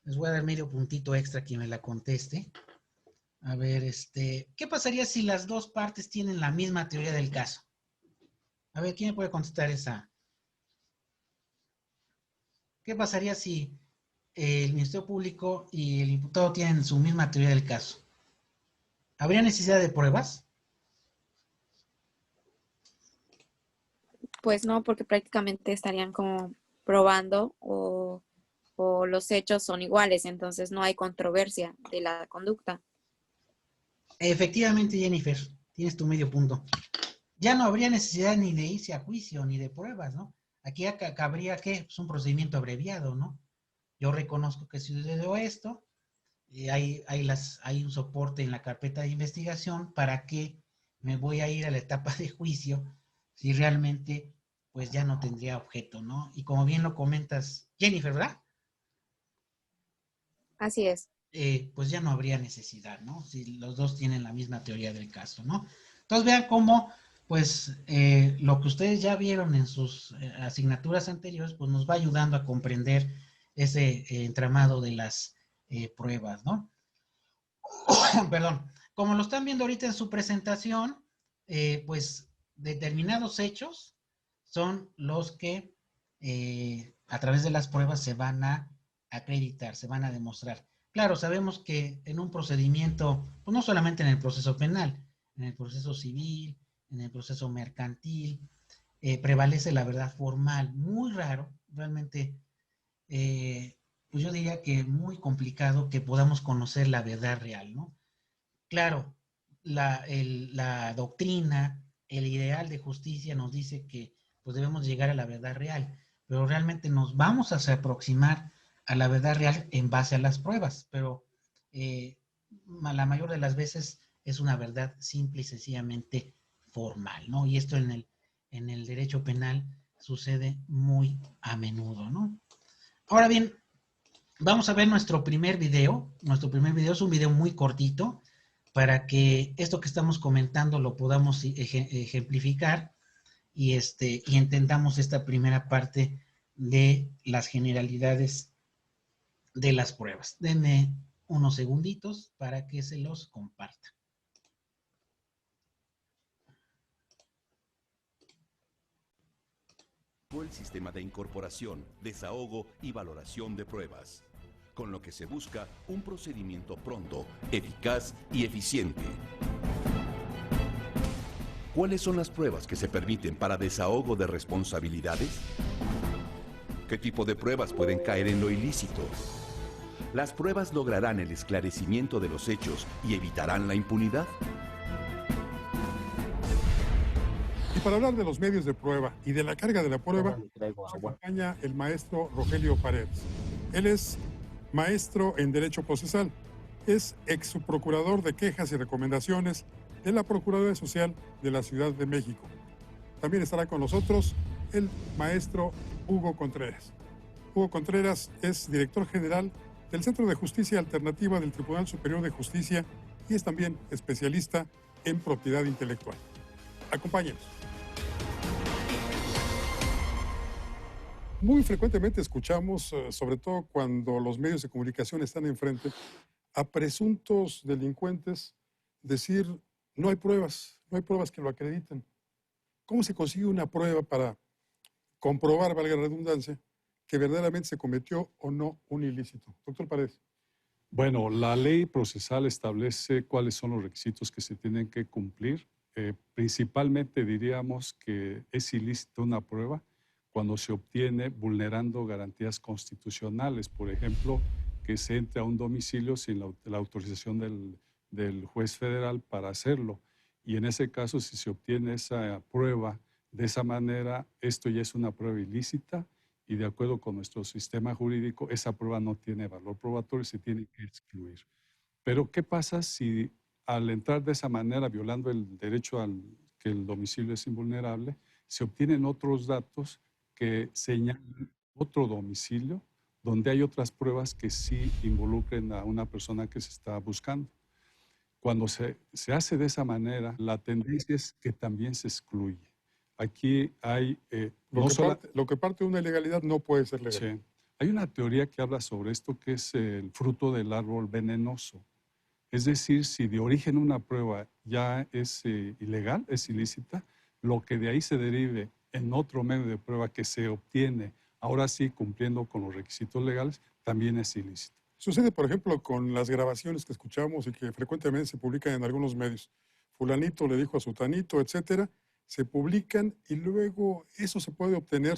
les voy a dar medio puntito extra a quien me la conteste. A ver, ¿qué pasaría si las dos partes tienen la misma teoría del caso? A ver, ¿quién me puede contestar esa? ¿Qué pasaría si el Ministerio Público y el imputado tienen su misma teoría del caso? ¿Habría necesidad de pruebas? Pues no, porque prácticamente estarían como probando o los hechos son iguales, entonces no hay controversia de la conducta. Efectivamente, Jennifer, tienes tu medio punto. Ya no habría necesidad ni de irse a juicio ni de pruebas, ¿no? Aquí cabría que pues un procedimiento abreviado, ¿no? Yo reconozco que sucedió esto, hay un soporte en la carpeta de investigación para que me voy a ir a la etapa de juicio si realmente pues ya no tendría objeto, ¿no? Y como bien lo comentas, Jennifer, ¿verdad? Así es. Pues ya no habría necesidad, ¿no? Si los dos tienen la misma teoría del caso, ¿no? Entonces vean cómo pues lo que ustedes ya vieron en sus asignaturas anteriores, pues nos va ayudando a comprender ese entramado de las pruebas, ¿no? Perdón. Como lo están viendo ahorita en su presentación, pues determinados hechos son los que a través de las pruebas se van a acreditar, se van a demostrar. Claro, sabemos que en un procedimiento, pues no solamente en el proceso penal, en el proceso civil, en el proceso mercantil, prevalece la verdad formal. Muy raro, realmente, pues yo diría que muy complicado que podamos conocer la verdad real, ¿no? Claro, la doctrina, el ideal de justicia nos dice que pues debemos llegar a la verdad real, pero realmente nos vamos a aproximar a la verdad real en base a las pruebas, pero la mayor de las veces es una verdad simple y sencillamente formal, ¿no? Y esto en el derecho penal sucede muy a menudo, ¿no? Ahora bien, vamos a ver nuestro primer video. Nuestro primer video es un video muy cortito para que esto que estamos comentando lo podamos ejemplificar y entendamos esta primera parte de las generalidades de las pruebas. Denme unos segunditos para que se los comparta. El sistema de incorporación, desahogo y valoración de pruebas, con lo que se busca un procedimiento pronto, eficaz y eficiente. ¿Cuáles son las pruebas que se permiten para desahogo de responsabilidades? ¿Qué tipo de pruebas pueden caer en lo ilícito? ¿Las pruebas lograrán el esclarecimiento de los hechos y evitarán la impunidad? Y para hablar de los medios de prueba y de la carga de la prueba, nos acompaña el maestro Rogelio Paredes. Él es maestro en Derecho Procesal. Es ex subprocurador de quejas y recomendaciones de la Procuraduría Social de la Ciudad de México. También estará con nosotros el maestro Hugo Contreras. Hugo Contreras es director general del Centro de Justicia Alternativa del Tribunal Superior de Justicia y es también especialista en propiedad intelectual. Acompáñenos. Muy frecuentemente escuchamos, sobre todo cuando los medios de comunicación están enfrente, a presuntos delincuentes decir, no hay pruebas que lo acrediten. ¿Cómo se consigue una prueba para comprobar, valga la redundancia, que verdaderamente se cometió o no un ilícito? Doctor Paredes. Bueno, la ley procesal establece cuáles son los requisitos que se tienen que cumplir. Principalmente diríamos que es ilícita una prueba cuando se obtiene vulnerando garantías constitucionales, por ejemplo, que se entre a un domicilio sin la autorización del juez federal para hacerlo. Y en ese caso, si se obtiene esa prueba de esa manera, esto ya es una prueba ilícita y de acuerdo con nuestro sistema jurídico, esa prueba no tiene valor probatorio y se tiene que excluir. Pero, ¿qué pasa si al entrar de esa manera, violando el derecho que el domicilio es invulnerable, se obtienen otros datos que señalan otro domicilio donde hay otras pruebas que sí involucren a una persona que se está buscando? Cuando se hace de esa manera, la tendencia es que también se excluye. Aquí hay... Lo que parte de una ilegalidad no puede ser legal. Sí. Hay una teoría que habla sobre esto que es el fruto del árbol venenoso. Es decir, si de origen una prueba ya es ilegal, es ilícita, lo que de ahí se derive en otro medio de prueba que se obtiene, ahora sí cumpliendo con los requisitos legales, también es ilícito. Sucede, por ejemplo, con las grabaciones que escuchamos y que frecuentemente se publican en algunos medios. Fulanito le dijo a sutanito, etcétera, se publican y luego eso se puede obtener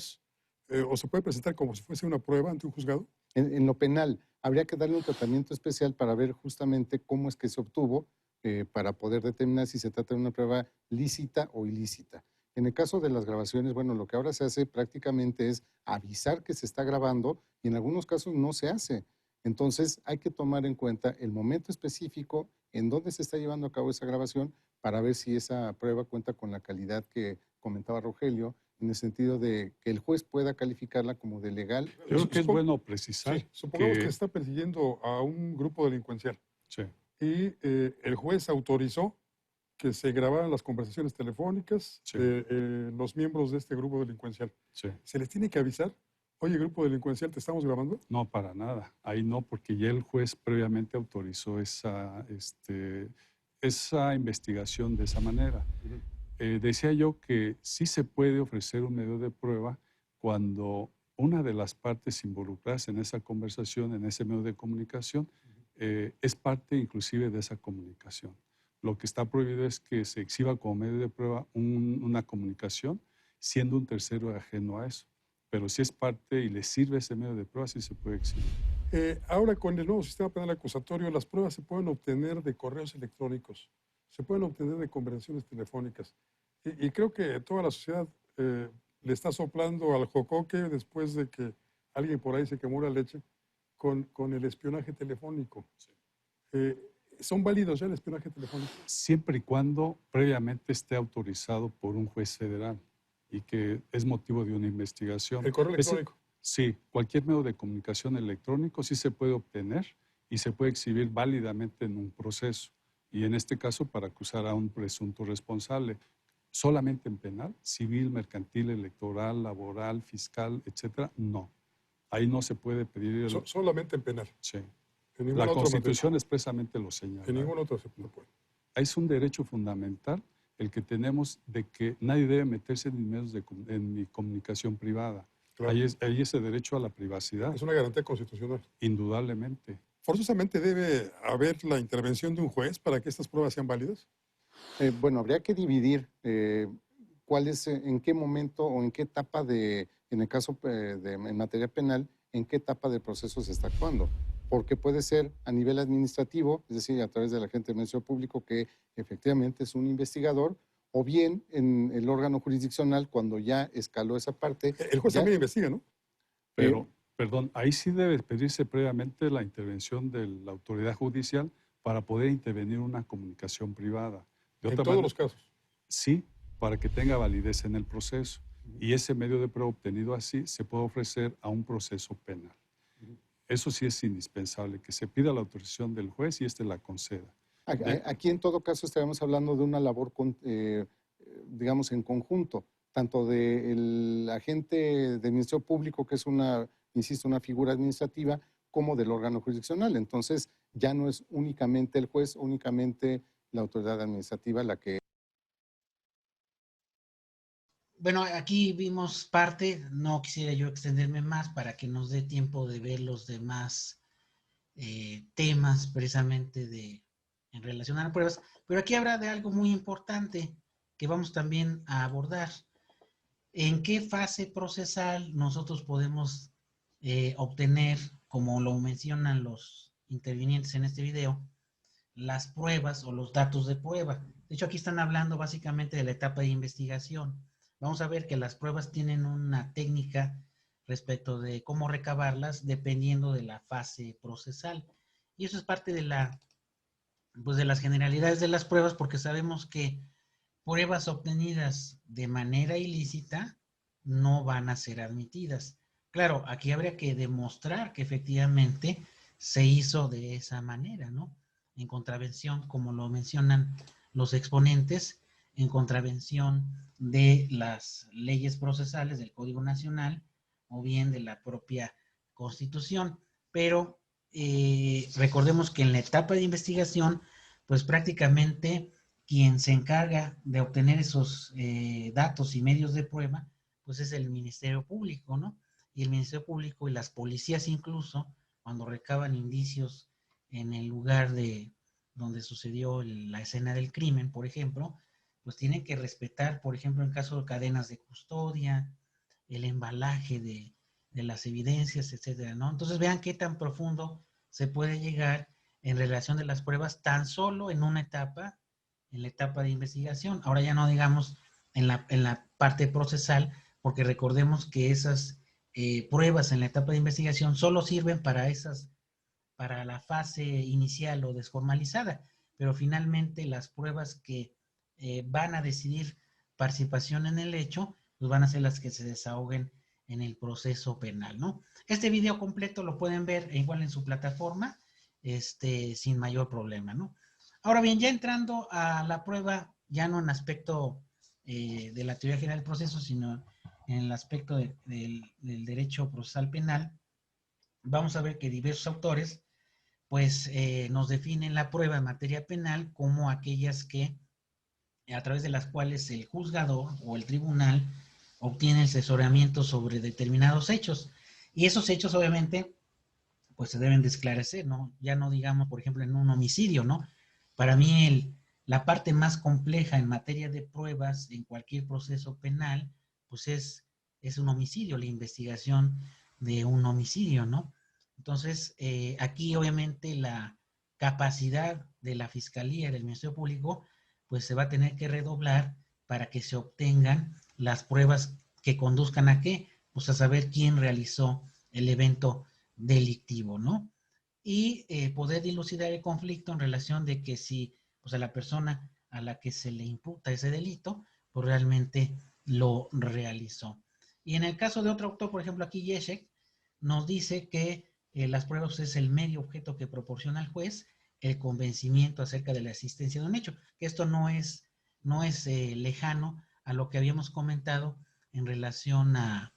o se puede presentar como si fuese una prueba ante un juzgado. En lo penal, habría que darle un tratamiento especial para ver justamente cómo es que se obtuvo para poder determinar si se trata de una prueba lícita o ilícita. En el caso de las grabaciones, bueno, lo que ahora se hace prácticamente es avisar que se está grabando y en algunos casos no se hace. Entonces hay que tomar en cuenta el momento específico en donde se está llevando a cabo esa grabación para ver si esa prueba cuenta con la calidad que comentaba Rogelio, en el sentido de que el juez pueda calificarla como de legal. Yo creo que es bueno precisar. Sí, supongamos que está persiguiendo a un grupo delincuencial. Sí. Y el juez autorizó que se grabaran las conversaciones telefónicas Sí. de los miembros de este grupo delincuencial. Sí. ¿Se les tiene que avisar? Oye, grupo delincuencial, ¿te estamos grabando? No, para nada. Ahí no, porque ya el juez previamente autorizó esa investigación de esa manera. Decía yo que sí se puede ofrecer un medio de prueba cuando una de las partes involucradas en esa conversación, en ese medio de comunicación, es parte inclusive de esa comunicación. Lo que está prohibido es que se exhiba como medio de prueba una comunicación siendo un tercero ajeno a eso. Pero si es parte y le sirve ese medio de prueba, sí se puede exhibir. Ahora, con el nuevo sistema penal acusatorio, las pruebas se pueden obtener de correos electrónicos, se pueden obtener de conversaciones telefónicas. Y creo que toda la sociedad le está soplando al jocoque después de que alguien por ahí se quemó la leche con el espionaje telefónico. Sí. ¿Son válidos ya el espionaje telefónico? Siempre y cuando previamente esté autorizado por un juez federal y que es motivo de una investigación. ¿El correo electrónico? Sí, cualquier medio de comunicación electrónico sí se puede obtener y se puede exhibir válidamente en un proceso. Y en este caso para acusar a un presunto responsable. Solamente en penal, civil, mercantil, electoral, laboral, fiscal, etcétera, no. Ahí no se puede pedir... Solamente en penal. Sí. En la Constitución expresamente lo señala. En ningún otro se puede. Es un derecho fundamental el que tenemos de que nadie debe meterse en mi comunicación privada. Claro. Hay ese derecho a la privacidad. Es una garantía constitucional. Indudablemente. ¿Forzosamente debe haber la intervención de un juez para que estas pruebas sean válidas? Bueno, habría que dividir cuál es, en qué momento o en qué etapa en el caso en materia penal, en qué etapa del proceso se está actuando. Porque puede ser a nivel administrativo, es decir, a través del agente del Ministerio Público que efectivamente es un investigador, o bien en el órgano jurisdiccional cuando ya escaló esa parte. El juez también investiga, ¿no? Pero, perdón, ahí sí debe pedirse previamente la intervención de la autoridad judicial para poder intervenir una comunicación privada. En todos los casos. Sí, para que tenga validez en el proceso. Y ese medio de prueba obtenido así se puede ofrecer a un proceso penal. Eso sí es indispensable, que se pida la autorización del juez y éste la conceda. Aquí en todo caso estaremos hablando de una labor, digamos, en conjunto, tanto del agente del Ministerio Público, que es insisto, una figura administrativa, como del órgano jurisdiccional. Entonces, ya no es únicamente el juez, únicamente la autoridad administrativa la que... Bueno, aquí vimos parte, no quisiera yo extenderme más para que nos dé tiempo de ver los demás temas precisamente en relación a las pruebas, pero aquí habrá de algo muy importante que vamos también a abordar. ¿En qué fase procesal nosotros podemos obtener, como lo mencionan los intervinientes en este video, las pruebas o los datos de prueba? De hecho, aquí están hablando básicamente de la etapa de investigación. Vamos a ver que las pruebas tienen una técnica respecto de cómo recabarlas dependiendo de la fase procesal. Y eso es parte de de las generalidades de las pruebas, porque sabemos que pruebas obtenidas de manera ilícita no van a ser admitidas. Claro, aquí habría que demostrar que efectivamente se hizo de esa manera, ¿no? En contravención, como lo mencionan los exponentes, en contravención de las leyes procesales del Código Nacional o bien de la propia Constitución. Pero recordemos que en la etapa de investigación, pues prácticamente quien se encarga de obtener esos datos y medios de prueba, pues es el Ministerio Público, ¿no? Y el Ministerio Público y las policías incluso, cuando recaban indicios en el lugar donde sucedió la escena del crimen, por ejemplo, pues tienen que respetar, por ejemplo, en caso de cadenas de custodia, el embalaje de las evidencias, etcétera, ¿no? Entonces vean qué tan profundo se puede llegar en relación de las pruebas tan solo en una etapa, en la etapa de investigación. Ahora ya no digamos en la parte procesal, porque recordemos que esas pruebas en la etapa de investigación solo sirven para la fase inicial o desformalizada, pero finalmente las pruebas que van a decidir participación en el hecho, pues van a ser las que se desahoguen en el proceso penal, ¿no? Este video completo lo pueden ver igual en su plataforma, sin mayor problema, ¿no? Ahora bien, ya entrando a la prueba, ya no en aspecto de la teoría general del proceso, sino en el aspecto del derecho procesal penal, vamos a ver que diversos autores pues nos definen la prueba en materia penal como aquellas que, a través de las cuales el juzgador o el tribunal obtiene el asesoramiento sobre determinados hechos. Y esos hechos, obviamente, pues se deben de esclarecer, ¿no? Ya no digamos, por ejemplo, en un homicidio, ¿no? Para mí la parte más compleja en materia de pruebas en cualquier proceso penal, pues es un homicidio, la investigación de un homicidio, ¿no? Entonces, aquí obviamente la capacidad de la Fiscalía y del Ministerio Público, pues se va a tener que redoblar para que se obtengan las pruebas que conduzcan a qué, pues a saber quién realizó el evento delictivo, ¿no? Y poder dilucidar el conflicto en relación de que si, pues a la persona a la que se le imputa ese delito, pues realmente lo realizó. Y en el caso de otro autor, por ejemplo aquí Ježek, nos dice que las pruebas es el medio objeto que proporciona al juez el convencimiento acerca de la existencia de un hecho. Que esto no es lejano a lo que habíamos comentado en relación a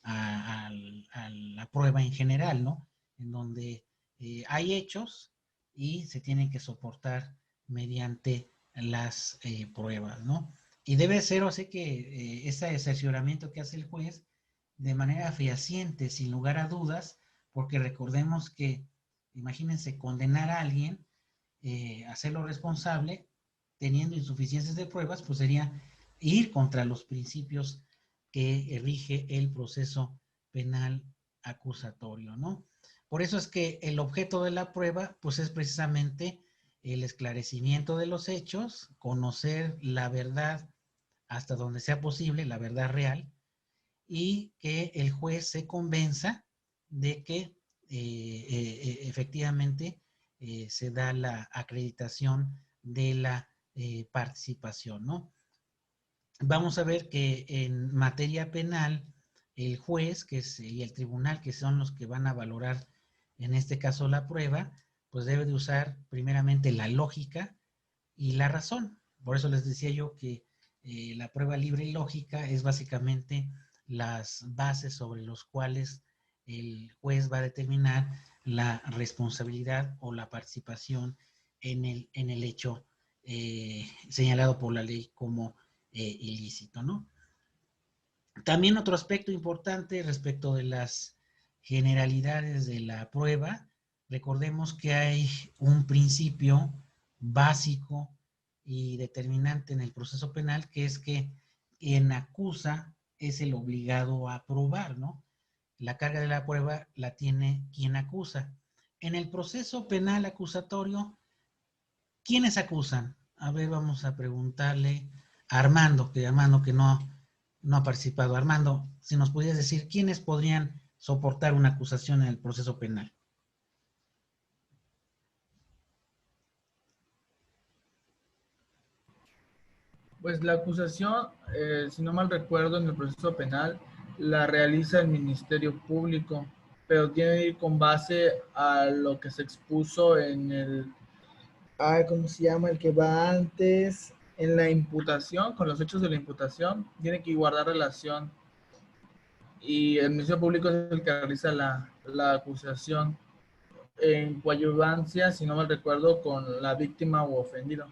la prueba en general, ¿no? En donde hay hechos y se tienen que soportar mediante las pruebas, ¿no? Y debe ser, o sea, que ese asesoramiento que hace el juez de manera fehaciente, sin lugar a dudas, porque recordemos que, imagínense, condenar a alguien, hacerlo responsable, teniendo insuficiencias de pruebas, pues sería ir contra los principios que rige el proceso penal acusatorio, ¿no? Por eso es que el objeto de la prueba, pues es precisamente el esclarecimiento de los hechos, conocer la verdad hasta donde sea posible, la verdad real, y que el juez se convenza de que efectivamente se da la acreditación de la participación, ¿no? Vamos a ver que en materia penal, el juez y el tribunal, que son los que van a valorar en este caso la prueba, pues debe de usar primeramente la lógica y la razón. Por eso les decía yo que la prueba libre y lógica es básicamente las bases sobre los cuales el juez va a determinar la responsabilidad o la participación en el hecho señalado por la ley como ilícito, ¿no? También otro aspecto importante respecto de las generalidades de la prueba, recordemos que hay un principio básico y determinante en el proceso penal, que es que quien acusa es el obligado a probar, ¿no? La carga de la prueba la tiene quien acusa. En el proceso penal acusatorio, ¿quiénes acusan? A ver, vamos a preguntarle a Armando que no ha participado. Armando, si nos pudieras decir, ¿quiénes podrían soportar una acusación en el proceso penal? Pues la acusación, si no mal recuerdo, en el proceso penal la realiza el Ministerio Público, pero tiene que ir con base a lo que se expuso en el, ¿cómo se llama? El que va antes, en la imputación, con los hechos de la imputación, tiene que guardar relación. Y el Ministerio Público es el que realiza la acusación en coadyuvancia, si no mal recuerdo, con la víctima o ofendido.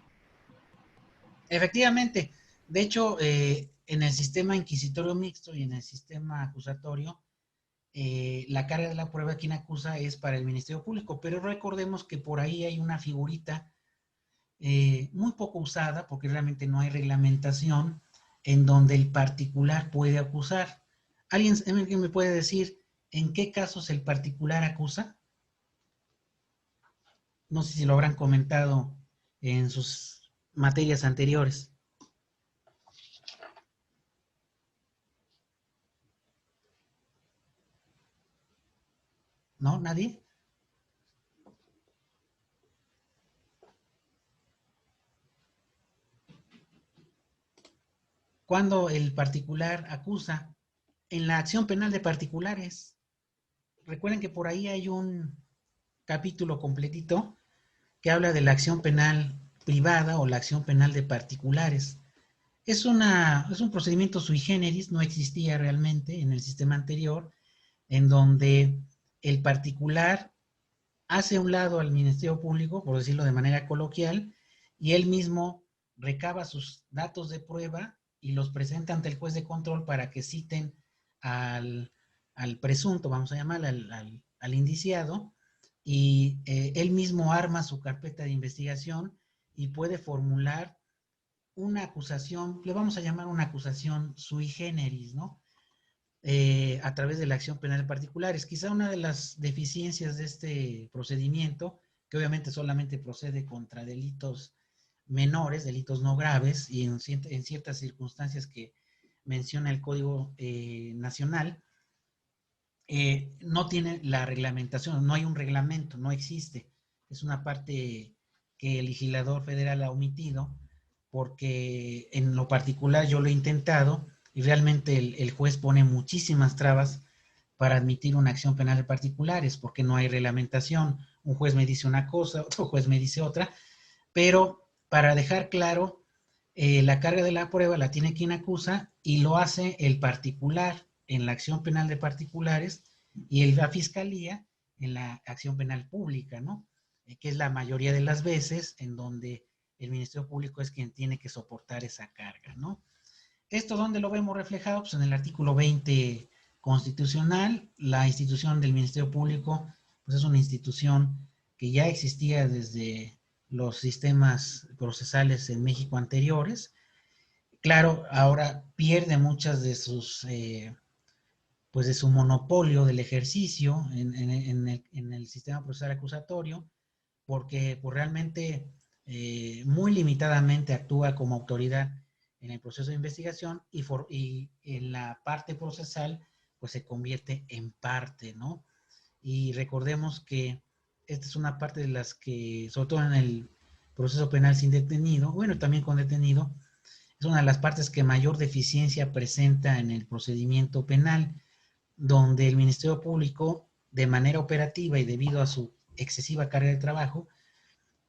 Efectivamente. De hecho, en el sistema inquisitorio mixto y en el sistema acusatorio, la carga de la prueba quien acusa es para el Ministerio Público, pero recordemos que por ahí hay una figurita muy poco usada, porque realmente no hay reglamentación en donde el particular puede acusar. ¿Alguien me puede decir en qué casos el particular acusa? No sé si lo habrán comentado en sus materias anteriores. ¿No? ¿Nadie? Cuando el particular acusa, en la acción penal de particulares. Recuerden que por ahí hay un capítulo completito que habla de la acción penal privada o la acción penal de particulares. Es un procedimiento sui generis, no existía realmente en el sistema anterior, en donde el particular hace a un lado al Ministerio Público, por decirlo de manera coloquial, y él mismo recaba sus datos de prueba y los presenta ante el juez de control para que citen al presunto, vamos a llamar, al indiciado, y él mismo arma su carpeta de investigación y puede formular una acusación, le vamos a llamar una acusación sui generis, ¿no? A través de la acción penal de particulares. Quizá una de las deficiencias de este procedimiento, que obviamente solamente procede contra delitos menores, delitos no graves, y en ciertas circunstancias que menciona el Código Nacional, no tiene la reglamentación, no hay un reglamento, no existe. Es una parte que el legislador federal ha omitido, porque en lo particular yo lo he intentado y realmente el juez pone muchísimas trabas para admitir una acción penal de particulares, porque no hay reglamentación. Un juez me dice una cosa, otro juez me dice otra, pero para dejar claro, la carga de la prueba la tiene quien acusa y lo hace el particular en la acción penal de particulares y la fiscalía en la acción penal pública, ¿no? Que es la mayoría de las veces en donde el Ministerio Público es quien tiene que soportar esa carga, ¿no? ¿Esto dónde lo vemos reflejado? Pues en el artículo 20 constitucional. La institución del Ministerio Público pues es una institución que ya existía desde los sistemas procesales en México anteriores. Claro, ahora pierde muchas de sus, pues de su monopolio del ejercicio en el sistema procesal acusatorio, porque pues, realmente muy limitadamente actúa como autoridad en el proceso de investigación y en la parte procesal pues se convierte en parte, ¿no? Y recordemos que esta es una parte de las que, sobre todo en el proceso penal sin detenido, bueno, también con detenido, es una de las partes que mayor deficiencia presenta en el procedimiento penal, donde el Ministerio Público, de manera operativa y debido a su excesiva carga de trabajo,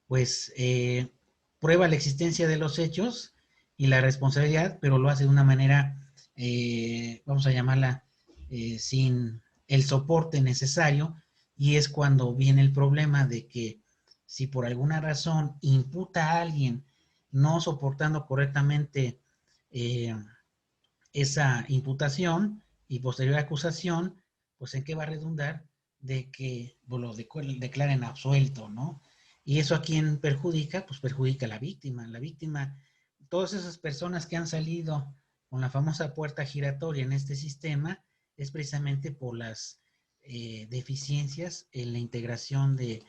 pues prueba la existencia de los hechos y la responsabilidad, pero lo hace de una manera, vamos a llamarla, sin el soporte necesario, y es cuando viene el problema de que si por alguna razón imputa a alguien no soportando correctamente esa imputación y posterior acusación, pues en qué va a redundar de que lo declaren absuelto, ¿no? Y eso a quién perjudica, pues perjudica a la víctima. La víctima, todas esas personas que han salido con la famosa puerta giratoria en este sistema, es precisamente por las deficiencias en la integración de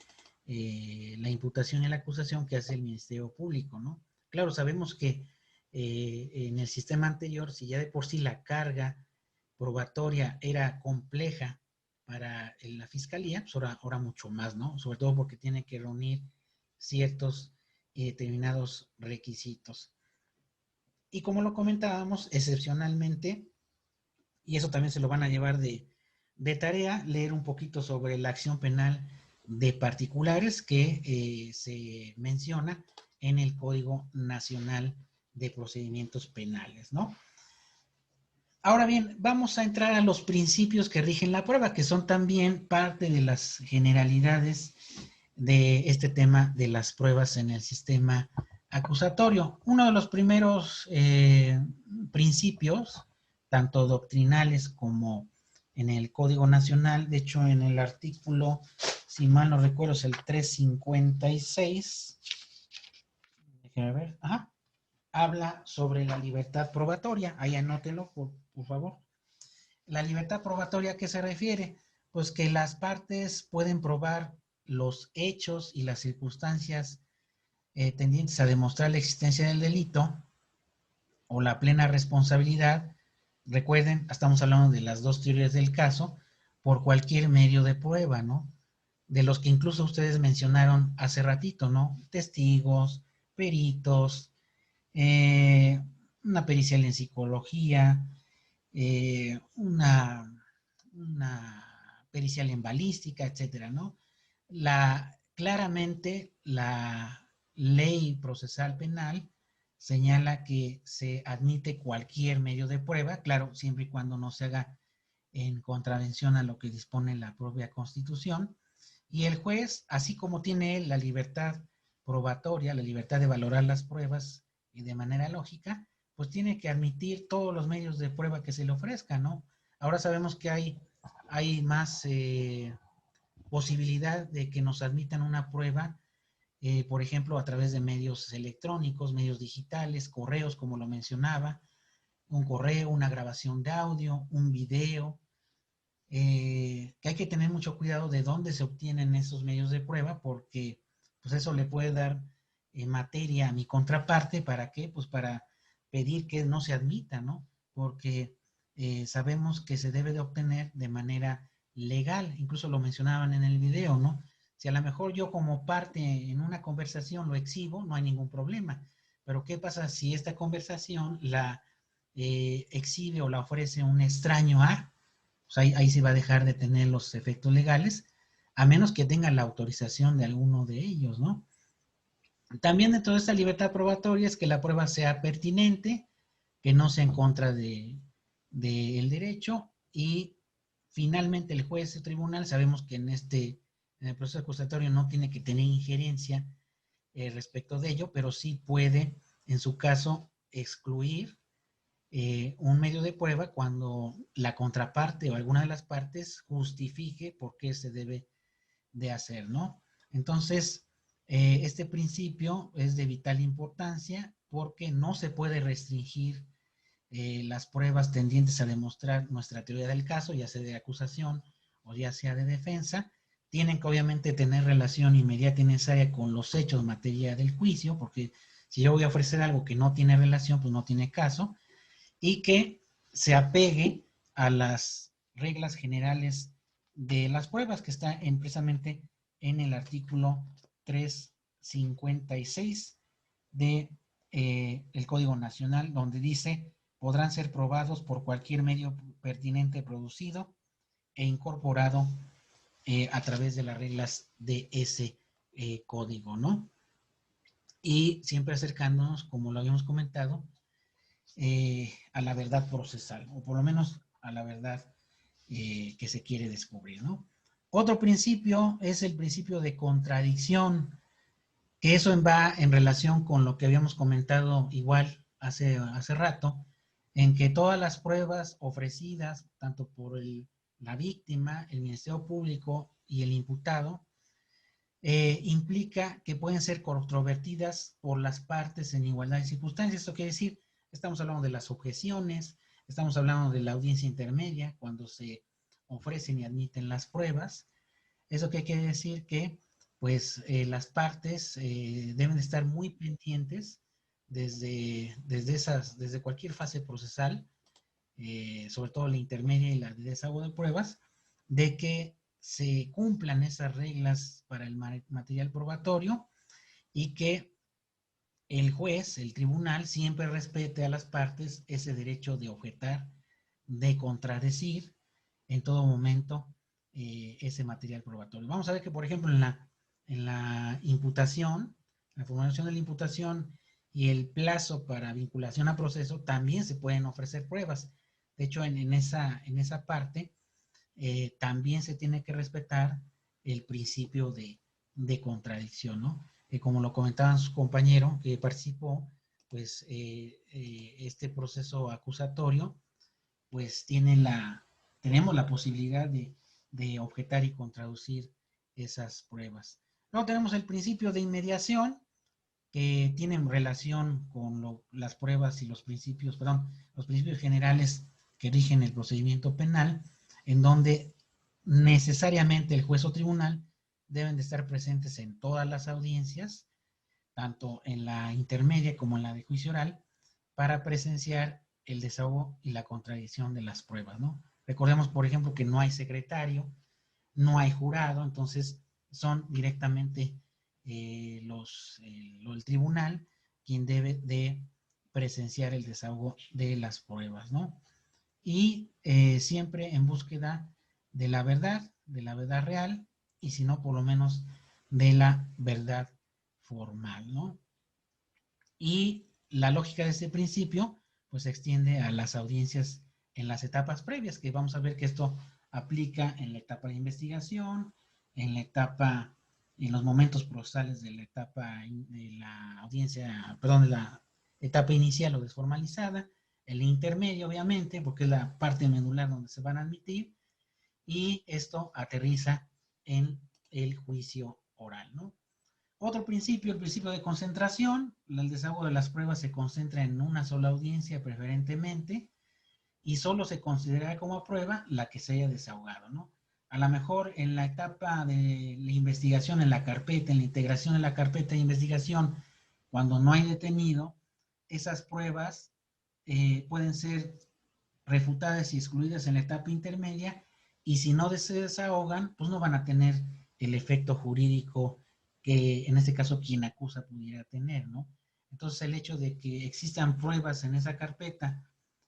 la imputación y la acusación que hace el Ministerio Público, ¿no? Claro, sabemos que en el sistema anterior, si ya de por sí la carga probatoria era compleja para la fiscalía, pues ahora mucho más, ¿no? Sobre todo porque tiene que reunir ciertos y determinados requisitos. Y como lo comentábamos, excepcionalmente, y eso también se lo van a llevar de tarea, leer un poquito sobre la acción penal de particulares que se menciona en el Código Nacional de Procedimientos Penales, ¿no? Ahora bien, vamos a entrar a los principios que rigen la prueba, que son también parte de las generalidades de este tema de las pruebas en el sistema acusatorio. Uno de los primeros principios, tanto doctrinales como en el Código Nacional, de hecho en el artículo, si mal no recuerdo, es el 356, déjeme ver, habla sobre la libertad probatoria. Ahí anótelo, por favor. La libertad probatoria, ¿a qué se refiere? Pues que las partes pueden probar los hechos y las circunstancias tendientes a demostrar la existencia del delito o la plena responsabilidad. Recuerden, estamos hablando de las dos teorías del caso, por cualquier medio de prueba, ¿no? De los que incluso ustedes mencionaron hace ratito, ¿no? Testigos, peritos, una pericial en psicología, una pericial en balística, etcétera, ¿no? Claramente la ley procesal penal señala que se admite cualquier medio de prueba, claro, siempre y cuando no se haga en contravención a lo que dispone la propia Constitución. Y el juez, así como tiene la libertad probatoria, la libertad de valorar las pruebas y de manera lógica, pues tiene que admitir todos los medios de prueba que se le ofrezcan, ¿no? Ahora sabemos que hay más posibilidad de que nos admitan una prueba, por ejemplo, a través de medios electrónicos, medios digitales, correos, como lo mencionaba, un correo, una grabación de audio, un video, que hay que tener mucho cuidado de dónde se obtienen esos medios de prueba, porque pues eso le puede dar materia a mi contraparte. ¿Para qué? Pues para pedir que no se admita, ¿no? Porque sabemos que se debe de obtener de manera legal, incluso lo mencionaban en el video, ¿no? Si a lo mejor yo como parte en una conversación lo exhibo, no hay ningún problema, pero ¿qué pasa si esta conversación la exhibe o la ofrece un extraño a? Pues ahí se va a dejar de tener los efectos legales, a menos que tenga la autorización de alguno de ellos, ¿no? También dentro de esta libertad probatoria es que la prueba sea pertinente, que no sea en contra del derecho, y finalmente el juez o tribunal, sabemos que en el proceso acusatorio no tiene que tener injerencia respecto de ello, pero sí puede, en su caso, excluir un medio de prueba cuando la contraparte o alguna de las partes justifique por qué se debe de hacer, ¿no? Entonces, este principio es de vital importancia porque no se puede restringir las pruebas tendientes a demostrar nuestra teoría del caso, ya sea de acusación o ya sea de defensa. Tienen que obviamente tener relación inmediata y necesaria con los hechos materia del juicio, porque si yo voy a ofrecer algo que no tiene relación, pues no tiene caso, y que se apegue a las reglas generales de las pruebas que está precisamente en el artículo 356 de el Código Nacional, donde dice: podrán ser probados por cualquier medio pertinente producido e incorporado a través de las reglas de ese código, ¿no? Y siempre acercándonos, como lo habíamos comentado, a la verdad procesal, o por lo menos a la verdad que se quiere descubrir, ¿no? Otro principio es el principio de contradicción, que eso va en relación con lo que habíamos comentado igual hace rato, en que todas las pruebas ofrecidas, tanto por la víctima, el Ministerio Público y el imputado, implica que pueden ser controvertidas por las partes en igualdad de circunstancias. Esto quiere decir, estamos hablando de las objeciones, estamos hablando de la audiencia intermedia, cuando se ofrecen y admiten las pruebas. Eso que quiere decir que pues las partes deben estar muy pendientes desde cualquier fase procesal, sobre todo la intermedia y la de desahogo de pruebas, de que se cumplan esas reglas para el material probatorio y que el juez, el tribunal, siempre respete a las partes ese derecho de objetar, de contradecir en todo momento ese material probatorio. Vamos a ver que, por ejemplo, en la imputación, la formulación de la imputación y el plazo para vinculación a proceso, también se pueden ofrecer pruebas. De hecho, en esa parte, también se tiene que respetar el principio de contradicción, ¿no? Como lo comentaban sus compañeros que participó, pues este proceso acusatorio, pues tenemos la posibilidad de objetar y contraducir esas pruebas. Luego tenemos el principio de inmediación, que tienen relación con las pruebas y los principios generales que rigen el procedimiento penal, en donde necesariamente el juez o tribunal deben de estar presentes en todas las audiencias, tanto en la intermedia como en la de juicio oral, para presenciar el desahogo y la contradicción de las pruebas, ¿no? Recordemos, por ejemplo, que no hay secretario, no hay jurado, entonces son directamente el tribunal quien debe de presenciar el desahogo de las pruebas, ¿no? Y siempre en búsqueda de la verdad real, y si no, por lo menos de la verdad formal, ¿no? Y la lógica de este principio, pues se extiende a las audiencias en las etapas previas, que vamos a ver que esto aplica en la etapa de investigación, en la etapa, en los momentos procesales de la etapa de la audiencia, perdón, de la etapa inicial o desformalizada, el intermedio, obviamente, porque es la parte medular donde se van a admitir, y esto aterriza en el juicio oral, ¿no? Otro principio, el principio de concentración. El desahogo de las pruebas se concentra en una sola audiencia preferentemente y solo se considera como prueba la que se haya desahogado, ¿no? A lo mejor en la etapa de la investigación en la carpeta, en la integración de la carpeta de investigación, cuando no hay detenido, esas pruebas pueden ser refutadas y excluidas en la etapa intermedia, y si no se desahogan, pues no van a tener el efecto jurídico que en este caso quien acusa pudiera tener, ¿no? Entonces el hecho de que existan pruebas en esa carpeta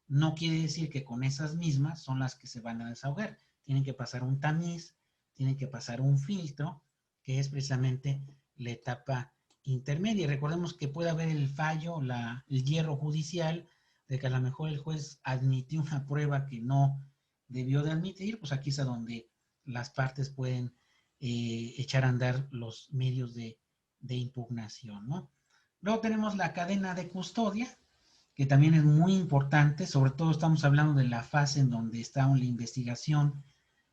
no quiere decir que con esas mismas son las que se van a desahogar. Tienen que pasar un tamiz, tienen que pasar un filtro, que es precisamente la etapa intermedia. Y recordemos que puede haber el fallo, el hierro judicial, de que a lo mejor el juez admitió una prueba que no debió de admitir, pues aquí es a donde las partes pueden echar a andar los medios de impugnación, ¿no? Luego tenemos la cadena de custodia, que también es muy importante, sobre todo estamos hablando de la fase en donde está la investigación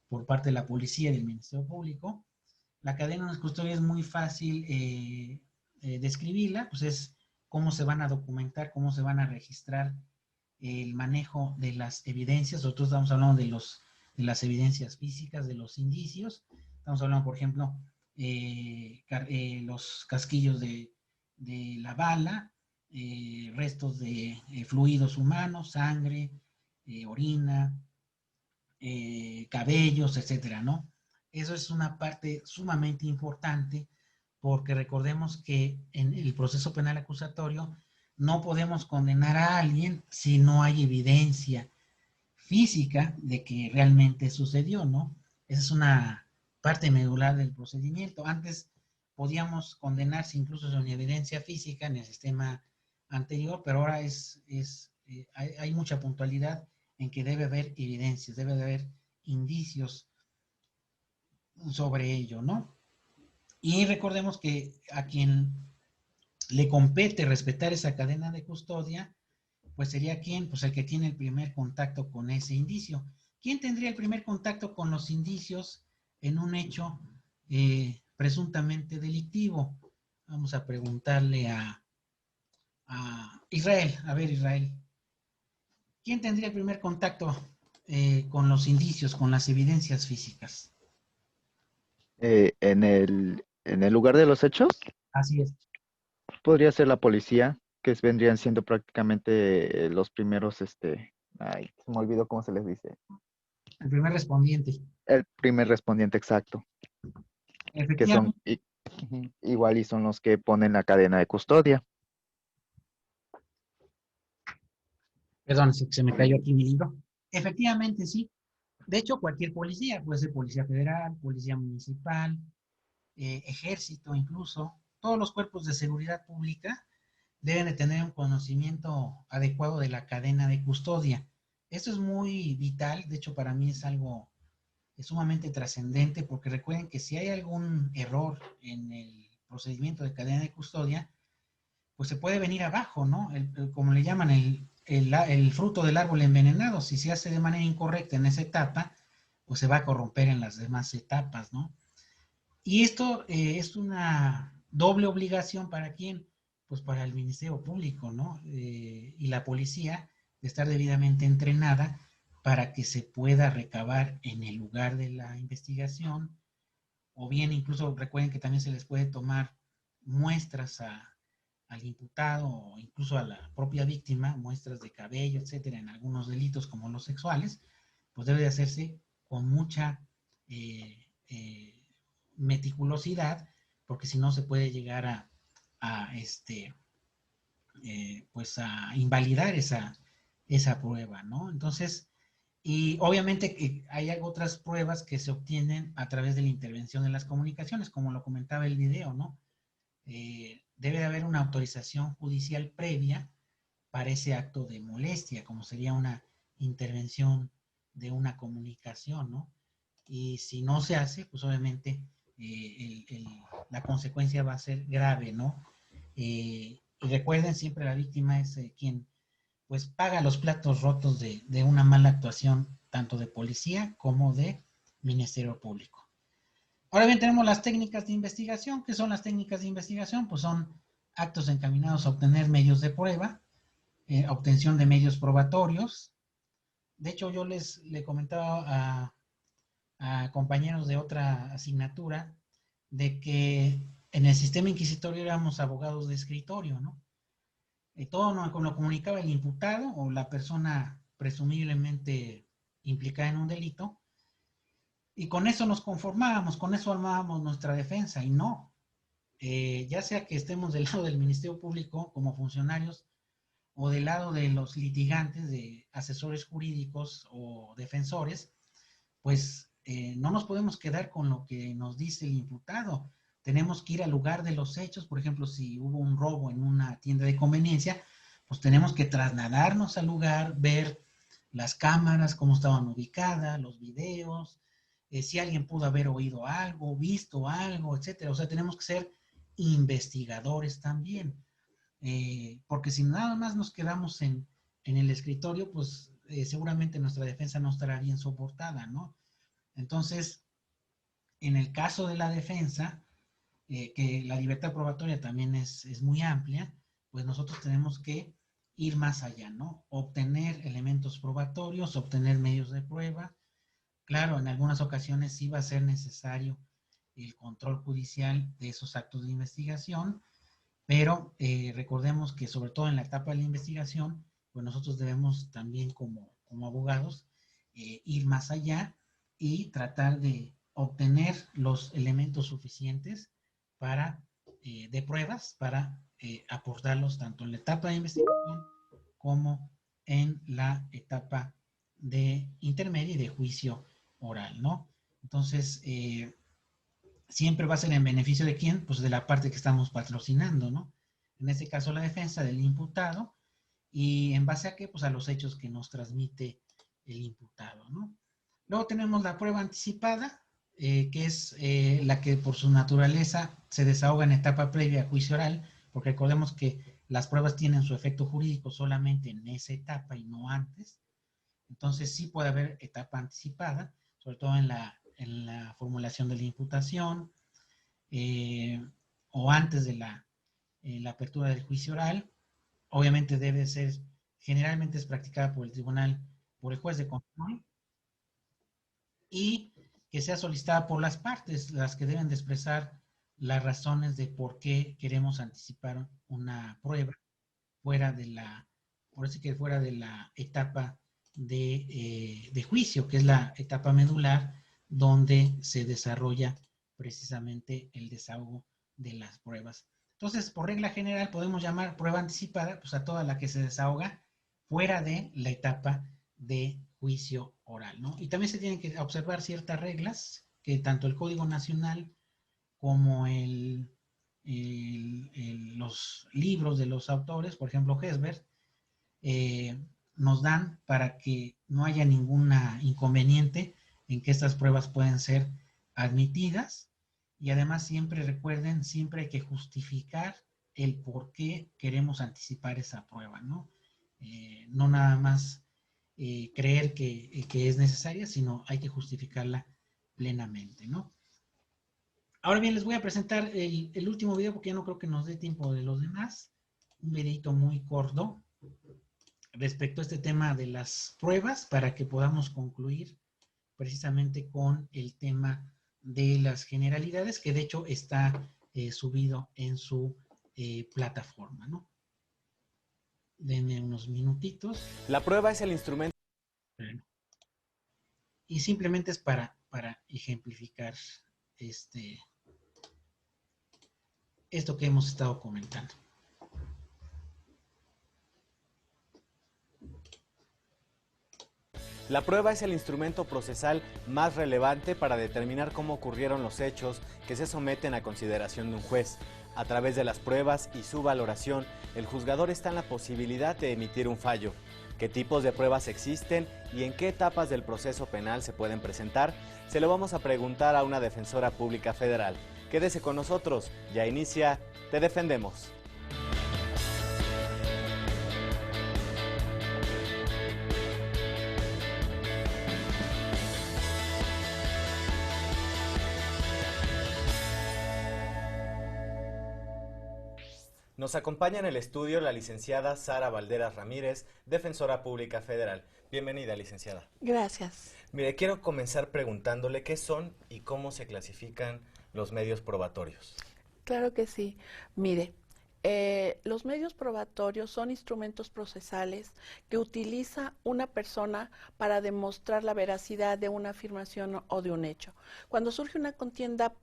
por parte de la policía y del Ministerio Público. La cadena de custodia es muy fácil describirla, pues es cómo se van a documentar, cómo se van a registrar el manejo de las evidencias. Nosotros estamos hablando de las evidencias físicas, de los indicios. Estamos hablando, por ejemplo, los casquillos de la bala, restos de fluidos humanos, sangre, orina, cabellos, etcétera, ¿no? Eso es una parte sumamente importante, porque recordemos que en el proceso penal acusatorio no podemos condenar a alguien si no hay evidencia física de que realmente sucedió, ¿no? Esa es una parte medular del procedimiento. Antes podíamos condenarse incluso sin evidencia física en el sistema anterior, pero ahora hay mucha puntualidad en que debe haber evidencias, debe de haber indicios sobre ello, ¿no? Y recordemos que a quien le compete respetar esa cadena de custodia, pues sería ¿quién? Pues el que tiene el primer contacto con ese indicio. ¿Quién tendría el primer contacto con los indicios en un hecho presuntamente delictivo? Vamos a preguntarle a Israel. A ver, Israel. ¿Quién tendría el primer contacto con los indicios, con las evidencias físicas? En el lugar de los hechos, Así es. podría ser la policía, que vendrían siendo prácticamente los primeros, ay, se me olvidó cómo se les dice. El primer respondiente. El primer respondiente exacto. Que son igual y son los que ponen la cadena de custodia. Perdón, se me cayó aquí mi libro. Efectivamente, sí. De hecho, cualquier policía, puede ser policía federal, policía municipal, ejército incluso, todos los cuerpos de seguridad pública deben de tener un conocimiento adecuado de la cadena de custodia. Esto es muy vital, de hecho para mí es algo sumamente trascendente, porque recuerden que si hay algún error en el procedimiento de cadena de custodia, pues se puede venir abajo, ¿no? Como le llaman, el fruto del árbol envenenado. Si se hace de manera incorrecta en esa etapa, pues se va a corromper en las demás etapas, ¿no? Y esto es una doble obligación ¿para quién? Pues para el Ministerio Público, ¿no? Y la policía, de estar debidamente entrenada para que se pueda recabar en el lugar de la investigación, o bien incluso recuerden que también se les puede tomar muestras al imputado o incluso a la propia víctima, muestras de cabello, etcétera, en algunos delitos como los sexuales, pues debe de hacerse con mucha meticulosidad, porque si no se puede llegar a invalidar esa prueba, ¿no? Entonces, y obviamente que hay otras pruebas que se obtienen a través de la intervención de las comunicaciones, como lo comentaba el video, ¿no? debe de haber una autorización judicial previa para ese acto de molestia, como sería una intervención de una comunicación, ¿no? Y si no se hace, pues obviamente la consecuencia va a ser grave, ¿no? Y recuerden, siempre la víctima es quien pues paga los platos rotos de una mala actuación tanto de policía como de Ministerio Público. Ahora bien, tenemos las técnicas de investigación. ¿Qué son las técnicas de investigación? Pues son actos encaminados a obtener medios de prueba, obtención de medios probatorios. De hecho, yo le comentaba a compañeros de otra asignatura de que en el sistema inquisitorio éramos abogados de escritorio, ¿no? Todo lo comunicaba el imputado o la persona presumiblemente implicada en un delito, y con eso nos conformábamos, con eso armábamos nuestra defensa, y no. Ya sea que estemos del lado del Ministerio Público como funcionarios o del lado de los litigantes, de asesores jurídicos o defensores, pues no nos podemos quedar con lo que nos dice el imputado. Tenemos que ir al lugar de los hechos. Por ejemplo, si hubo un robo en una tienda de conveniencia, pues tenemos que trasladarnos al lugar, ver las cámaras, cómo estaban ubicadas, los videos, si alguien pudo haber oído algo, visto algo, etcétera. O sea, tenemos que ser investigadores también. Porque si nada más nos quedamos en el escritorio, pues seguramente nuestra defensa no estará bien soportada, ¿no? Entonces, en el caso de la defensa, que la libertad probatoria también es muy amplia, pues nosotros tenemos que ir más allá, ¿no? Obtener elementos probatorios, obtener medios de prueba. Claro, en algunas ocasiones sí va a ser necesario el control judicial de esos actos de investigación, pero recordemos que sobre todo en la etapa de la investigación, pues nosotros debemos también como abogados ir más allá y tratar de obtener los elementos suficientes para, de pruebas para aportarlos tanto en la etapa de investigación como en la etapa de intermedia y de juicio oral, ¿no? Entonces, siempre va a ser en beneficio de quién, pues de la parte que estamos patrocinando, ¿no? En este caso la defensa del imputado, y en base a qué, pues a los hechos que nos transmite el imputado, ¿no? Luego tenemos la prueba anticipada, que es la que por su naturaleza se desahoga en etapa previa a juicio oral, porque recordemos que las pruebas tienen su efecto jurídico solamente en esa etapa y no antes. Entonces sí puede haber etapa anticipada, sobre todo en la formulación de la imputación, o antes de la apertura del juicio oral. Obviamente debe ser, generalmente es practicada por el tribunal, por el juez de control, y que sea solicitada por las partes, las que deben de expresar las razones de por qué queremos anticipar una prueba fuera de la, por eso que fuera de la etapa de juicio, que es la etapa medular, donde se desarrolla precisamente el desahogo de las pruebas. Entonces, por regla general, podemos llamar prueba anticipada pues, a toda la que se desahoga fuera de la etapa de juicio oral, ¿no? Y también se tienen que observar ciertas reglas que tanto el Código Nacional como los libros de los autores, por ejemplo, Hesberg, nos dan para que no haya ningún inconveniente en que estas pruebas pueden ser admitidas. Y además siempre recuerden, siempre hay que justificar el por qué queremos anticipar esa prueba, ¿no? No nada más creer que es necesaria, sino hay que justificarla plenamente, ¿no? Ahora bien, les voy a presentar el último video porque ya no creo que nos dé tiempo de los demás. Un videito muy corto respecto a este tema de las pruebas para que podamos concluir precisamente con el tema de las generalidades, que de hecho está subido en su plataforma, ¿no? Denme unos minutitos. La prueba es el instrumento. Y simplemente es para ejemplificar esto que hemos estado comentando. La prueba es el instrumento procesal más relevante para determinar cómo ocurrieron los hechos que se someten a consideración de un juez. A través de las pruebas y su valoración, el juzgador está en la posibilidad de emitir un fallo. ¿Qué tipos de pruebas existen y en qué etapas del proceso penal se pueden presentar? Se lo vamos a preguntar a una defensora pública federal. Quédese con nosotros, ya inicia Te Defendemos. Nos acompaña en el estudio la licenciada Sara Valderas Ramírez, defensora pública federal. Bienvenida, licenciada. Gracias. Mire, quiero comenzar preguntándole qué son y cómo se clasifican los medios probatorios. Claro que sí. Mire, los medios probatorios son instrumentos procesales que utiliza una persona para demostrar la veracidad de una afirmación o de un hecho. Cuando surge una contienda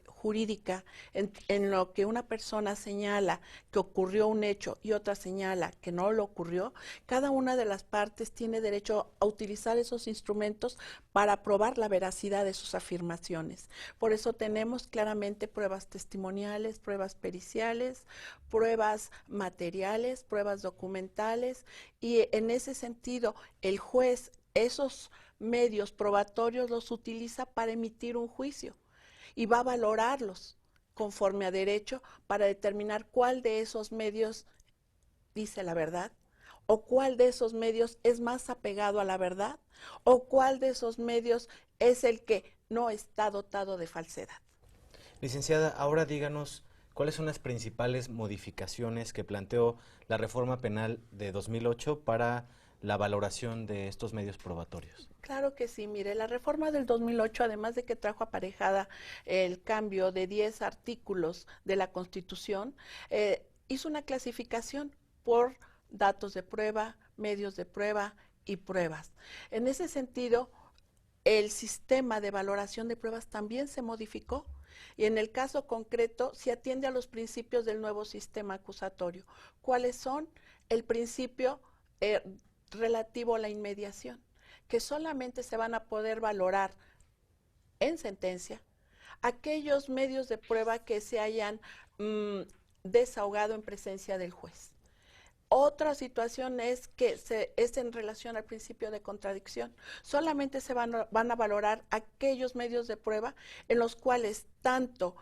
jurídica en lo que una persona señala que ocurrió un hecho y otra señala que no lo ocurrió, cada una de las partes tiene derecho a utilizar esos instrumentos para probar la veracidad de sus afirmaciones. Por eso tenemos claramente pruebas testimoniales, pruebas periciales, pruebas materiales, pruebas documentales, y en ese sentido el juez esos medios probatorios los utiliza para emitir un juicio y va a valorarlos conforme a derecho para determinar cuál de esos medios dice la verdad, o cuál de esos medios es más apegado a la verdad, o cuál de esos medios es el que no está dotado de falsedad. Licenciada, ahora díganos cuáles son las principales modificaciones que planteó la reforma penal de 2008 para la valoración de estos medios probatorios. Claro que sí, mire, la reforma del 2008, además de que trajo aparejada el cambio de 10 artículos de la Constitución, hizo una clasificación por datos de prueba, medios de prueba y pruebas. En ese sentido, el sistema de valoración de pruebas también se modificó y en el caso concreto se atiende a los principios del nuevo sistema acusatorio. ¿Cuáles son? El principio relativo a la inmediación, que solamente se van a poder valorar en sentencia aquellos medios de prueba que se hayan desahogado en presencia del juez. Otra situación es que es en relación al principio de contradicción. Solamente se van a valorar aquellos medios de prueba en los cuales tanto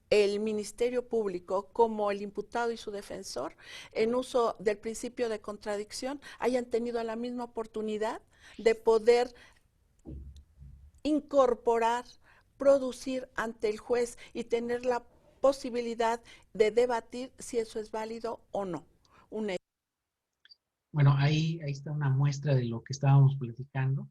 el Ministerio Público como el imputado y su defensor, en uso del principio de contradicción, hayan tenido la misma oportunidad de poder incorporar, producir ante el juez y tener la posibilidad de debatir si eso es válido o no. Bueno, ahí está una muestra de lo que estábamos platicando,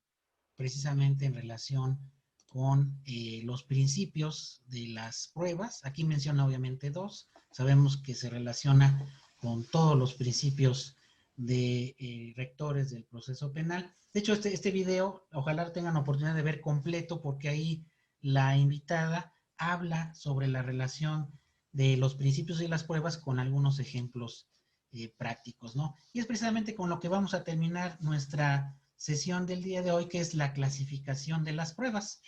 precisamente en relación con los principios de las pruebas. Aquí menciona obviamente dos. Sabemos que se relaciona con todos los principios de rectores del proceso penal. De hecho, este video, ojalá tengan oportunidad de ver completo, porque ahí la invitada habla sobre la relación de los principios y las pruebas con algunos ejemplos prácticos, ¿no? Y es precisamente con lo que vamos a terminar nuestra sesión del día de hoy, que es la clasificación de las pruebas.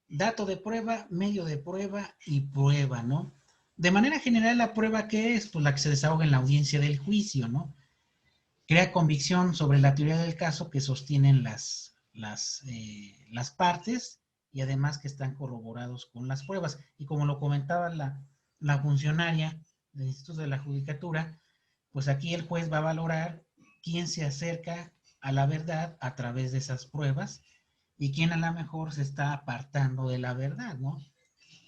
Dato de prueba, medio de prueba y prueba, ¿no? De manera general, la prueba, ¿qué es? Pues la que se desahoga en la audiencia del juicio, ¿no? Crea convicción sobre la teoría del caso que sostienen las partes y además que están corroborados con las pruebas. Y como lo comentaba la funcionaria del Instituto de la Judicatura, pues aquí el juez va a valorar quién se acerca a la verdad a través de esas pruebas y quién a lo mejor se está apartando de la verdad, ¿no?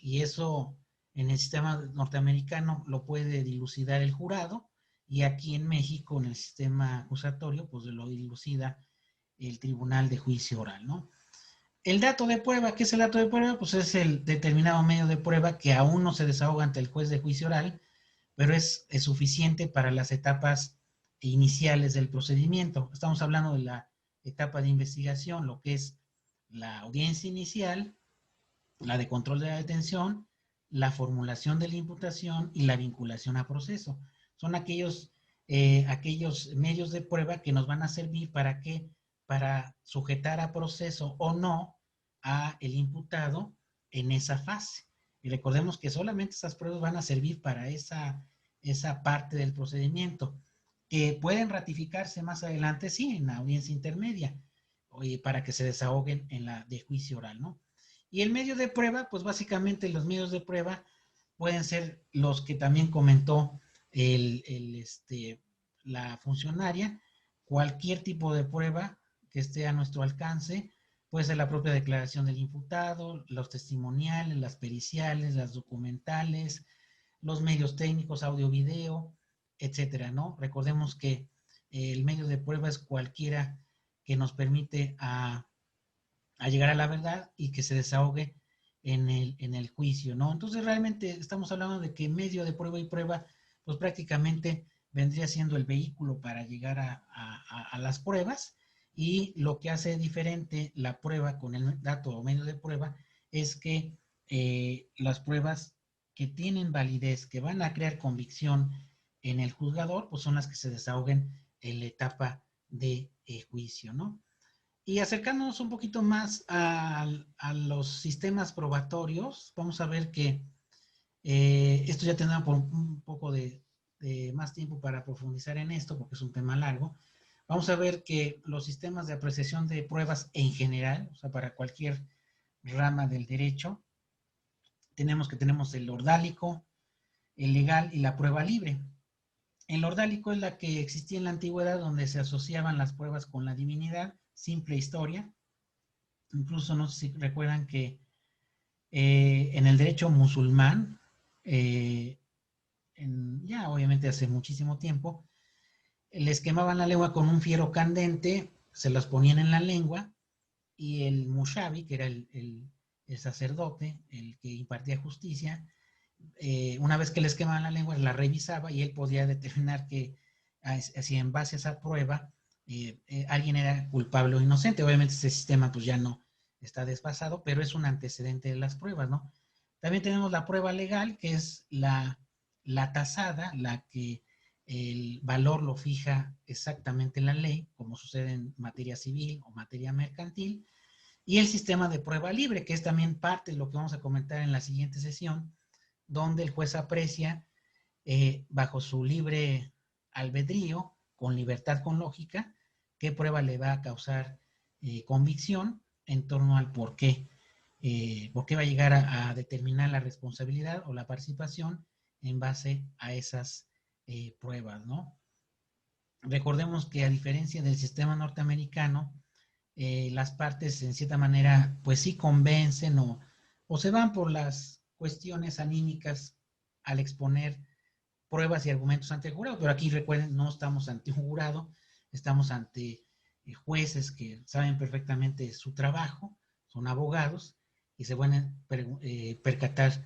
Y eso en el sistema norteamericano lo puede dilucidar el jurado, y aquí en México, en el sistema acusatorio, pues lo dilucida el Tribunal de Juicio Oral, ¿no? El dato de prueba, ¿qué es el dato de prueba? Pues es el determinado medio de prueba que aún no se desahoga ante el juez de juicio oral, pero es suficiente para las etapas iniciales del procedimiento. Estamos hablando de la etapa de investigación, lo que es la audiencia inicial, la de control de la detención, la formulación de la imputación y la vinculación a proceso. Son aquellos medios de prueba que nos van a servir para que para sujetar a proceso o no a el imputado en esa fase. Y recordemos que solamente esas pruebas van a servir para esa parte del procedimiento, que pueden ratificarse más adelante, sí, en la audiencia intermedia, para que se desahoguen en la de juicio oral, ¿no? Y el medio de prueba, pues básicamente los medios de prueba pueden ser los que también comentó la funcionaria, cualquier tipo de prueba que esté a nuestro alcance, puede ser la propia declaración del imputado, los testimoniales, las periciales, las documentales, los medios técnicos, audio, video, etcétera, ¿no? Recordemos que el medio de prueba es cualquiera que nos permite a llegar a la verdad y que se desahogue en el juicio, ¿no? Entonces realmente estamos hablando de que medio de prueba y prueba, pues prácticamente vendría siendo el vehículo para llegar a las pruebas, y lo que hace diferente la prueba con el dato o medio de prueba es que las pruebas que tienen validez, que van a crear convicción en el juzgador, pues son las que se desahoguen en la etapa de juicio, ¿no? Y acercándonos un poquito más a los sistemas probatorios, vamos a ver que esto ya tendrá por un poco de más tiempo para profundizar en esto, porque es un tema largo. Vamos a ver que los sistemas de apreciación de pruebas en general, o sea, para cualquier rama del derecho, tenemos el ordálico, el legal y la prueba libre. El ordálico es la que existía en la antigüedad, donde se asociaban las pruebas con la divinidad, simple historia. Incluso no sé si recuerdan que en el derecho musulmán, ya obviamente hace muchísimo tiempo, les quemaban la lengua con un fiero candente, se las ponían en la lengua, y el mushabi, que era el sacerdote, el que impartía justicia, una vez que les quemaban la lengua, la revisaba y él podía determinar que, así en base a esa prueba, alguien era culpable o inocente. Obviamente ese sistema pues ya no está desfasado, pero es un antecedente de las pruebas, ¿no? También tenemos la prueba legal, que es la tasada, la que el valor lo fija exactamente la ley, como sucede en materia civil o materia mercantil, y el sistema de prueba libre, que es también parte de lo que vamos a comentar en la siguiente sesión, donde el juez aprecia bajo su libre albedrío, con libertad, con lógica, qué prueba le va a causar convicción en torno al por qué va a llegar a determinar la responsabilidad o la participación en base a esas pruebas, ¿no? Recordemos que a diferencia del sistema norteamericano, las partes en cierta manera pues sí convencen o se van por las cuestiones anímicas al exponer pruebas y argumentos ante el jurado, pero aquí recuerden, no estamos ante un jurado, estamos ante jueces que saben perfectamente su trabajo, son abogados y se van a percatar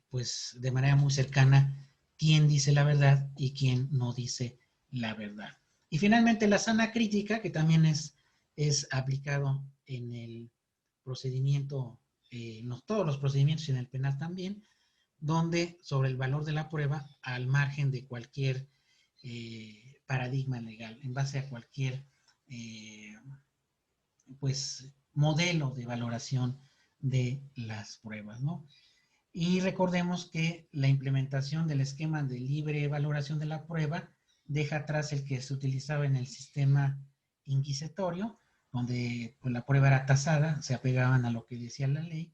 pues de manera muy cercana quién dice la verdad y quién no dice la verdad. Y finalmente la sana crítica, que también es aplicado en el procedimiento, no todos los procedimientos y en el penal también, donde sobre el valor de la prueba al margen de cualquier paradigma legal, en base a cualquier pues modelo de valoración de las pruebas, ¿no? Y recordemos que la implementación del esquema de libre valoración de la prueba deja atrás el que se utilizaba en el sistema inquisitorio, donde pues, la prueba era tasada, se apegaban a lo que decía la ley,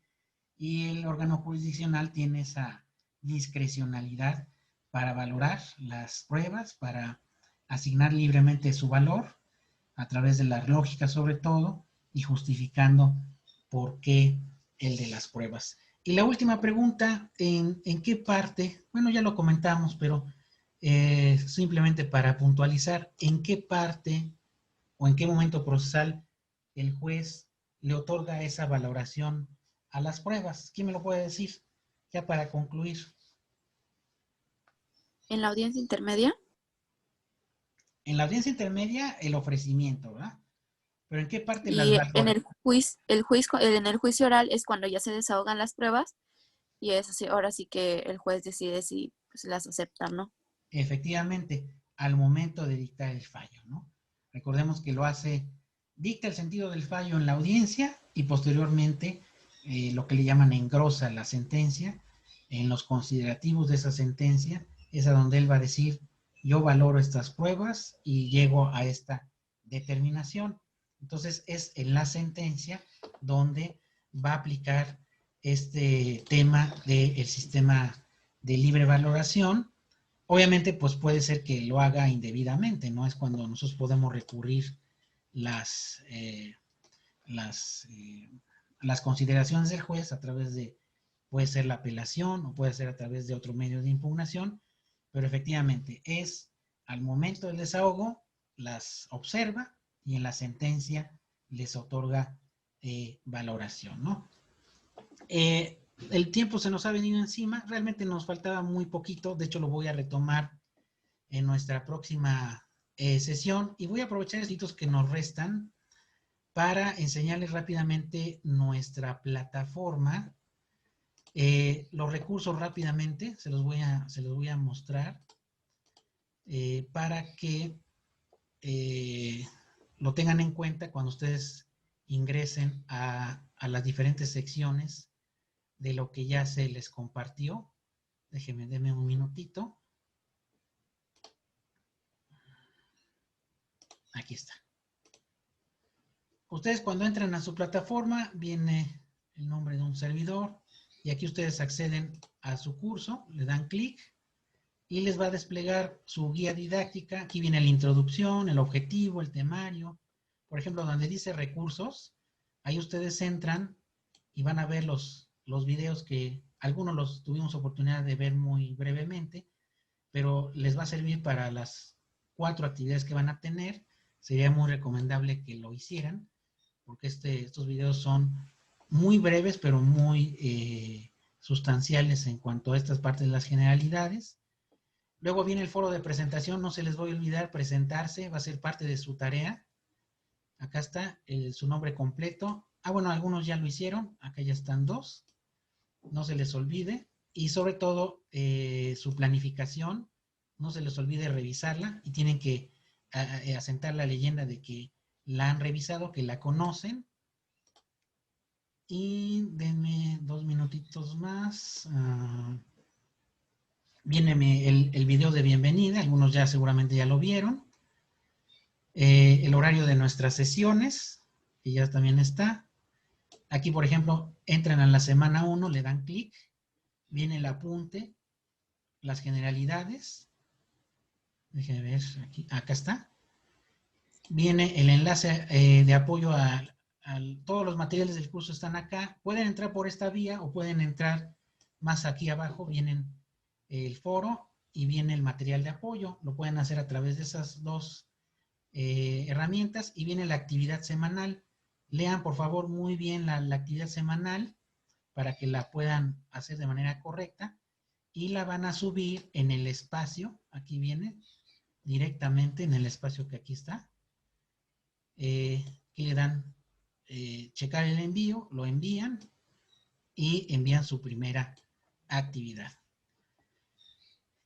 y el órgano jurisdiccional tiene esa discrecionalidad para valorar las pruebas, para asignar libremente su valor a través de la lógica sobre todo y justificando por qué el de las pruebas. Y la última pregunta, ¿en qué parte? Bueno, ya lo comentamos, pero simplemente para puntualizar, ¿en qué parte o en qué momento procesal el juez le otorga esa valoración a las pruebas? ¿Quién me lo puede decir? Ya para concluir. ¿En la audiencia intermedia? En la audiencia intermedia, el ofrecimiento, ¿verdad? Pero ¿en qué parte las Y valora? en el juicio oral es cuando ya se desahogan las pruebas y es así, ahora sí que el juez decide si pues, las acepta o no. Efectivamente, al momento de dictar el fallo, ¿no? Recordemos que lo hace, dicta el sentido del fallo en la audiencia y posteriormente lo que le llaman engrosa la sentencia. En los considerativos de esa sentencia es a donde él va a decir, yo valoro estas pruebas y llego a esta determinación. Entonces es en la sentencia donde va a aplicar este tema del sistema de libre valoración. Obviamente, pues puede ser que lo haga indebidamente, ¿no? Es cuando nosotros podemos recurrir las consideraciones del juez a través de, puede ser la apelación o puede ser a través de otro medio de impugnación, pero efectivamente es al momento del desahogo, las observa y en la sentencia les otorga valoración, ¿no? El tiempo se nos ha venido encima, realmente nos faltaba muy poquito, de hecho lo voy a retomar en nuestra próxima sesión y voy a aprovechar los minutos que nos restan para enseñarles rápidamente nuestra plataforma. Los recursos rápidamente se los voy a mostrar para que lo tengan en cuenta cuando ustedes ingresen a las diferentes secciones de lo que ya se les compartió. Denme un minutito. Aquí está. Ustedes cuando entran a su plataforma, viene el nombre de un servidor y aquí ustedes acceden a su curso, le dan clic y les va a desplegar su guía didáctica. Aquí viene la introducción, el objetivo, el temario. Por ejemplo, donde dice recursos, ahí ustedes entran y van a ver los videos que algunos los tuvimos oportunidad de ver muy brevemente, pero les va a servir para las 4 actividades que van a tener. Sería muy recomendable que lo hicieran, porque estos videos son muy breves, pero muy sustanciales en cuanto a estas partes de las generalidades. Luego viene el foro de presentación, no se les voy a olvidar presentarse, va a ser parte de su tarea. Acá está su nombre completo. Bueno, algunos ya lo hicieron, acá ya están 2. No se les olvide. Y sobre todo, su planificación, no se les olvide revisarla y tienen que asentar la leyenda de que la han revisado, que la conocen. Y denme 2 minutitos más. Viene el video de bienvenida, algunos ya seguramente ya lo vieron. El horario de nuestras sesiones, que ya también está. Aquí, por ejemplo, entran a la semana 1, le dan clic, viene el apunte, las generalidades. Déjenme ver, acá está. Viene el enlace de apoyo a todos los materiales del curso están acá. Pueden entrar por esta vía o pueden entrar más aquí abajo, vienen el foro y viene el material de apoyo. Lo pueden hacer a través de esas 2 herramientas y viene la actividad semanal. Lean por favor muy bien la actividad semanal para que la puedan hacer de manera correcta y la van a subir en el espacio, aquí viene, directamente en el espacio que aquí está. Que le dan checar el envío, lo envían y envían su primera actividad.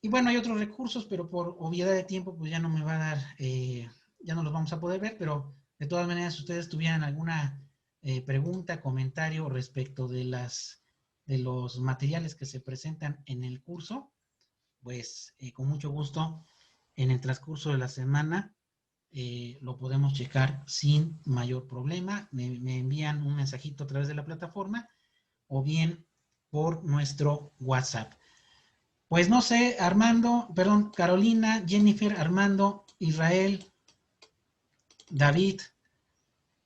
Y bueno, hay otros recursos, pero por obviedad de tiempo, pues ya no me va a dar, ya no los vamos a poder ver, pero de todas maneras, si ustedes tuvieran alguna pregunta, comentario respecto de los materiales que se presentan en el curso, pues con mucho gusto, en el transcurso de la semana, lo podemos checar sin mayor problema. Me envían un mensajito a través de la plataforma o bien por nuestro WhatsApp. Pues no sé, Carolina, Jennifer, Armando, Israel, David,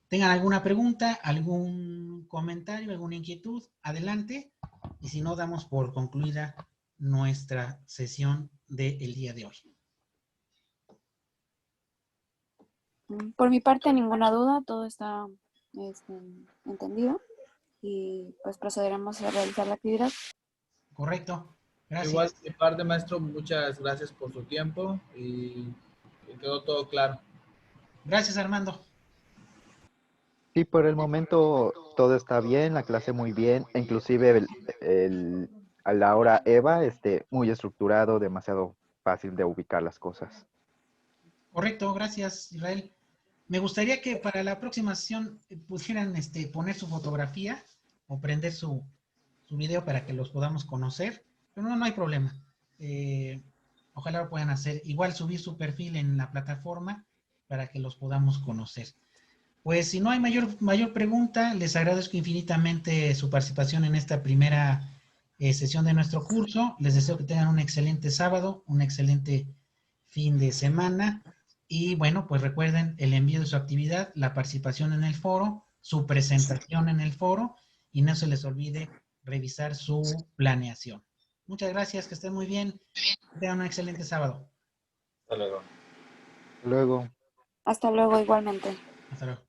¿tengan alguna pregunta, algún comentario, alguna inquietud? Adelante. Y si no, damos por concluida nuestra sesión del día de hoy. Por mi parte, ninguna duda, todo está entendido y pues procederemos a realizar la actividad. Correcto. Gracias. Igual de mi parte, maestro, muchas gracias por su tiempo y quedó todo claro. Gracias, Armando. Sí, por el momento todo está bien, la clase muy bien, inclusive a la hora EVA, muy estructurado, demasiado fácil de ubicar las cosas. Correcto, gracias, Israel. Me gustaría que para la próxima sesión pudieran poner su fotografía o prender su video para que los podamos conocer, pero no hay problema. Ojalá lo puedan hacer. Igual subir su perfil en la plataforma para que los podamos conocer. Pues si no hay mayor pregunta, les agradezco infinitamente su participación en esta primera sesión de nuestro curso. Les deseo que tengan un excelente sábado, un excelente fin de semana. Y bueno, pues recuerden el envío de su actividad, la participación en el foro, su presentación en el foro y no se les olvide revisar su planeación. Muchas gracias, que estén muy bien. Que tengan un excelente sábado. Hasta luego. Luego. Hasta luego, igualmente. Hasta luego.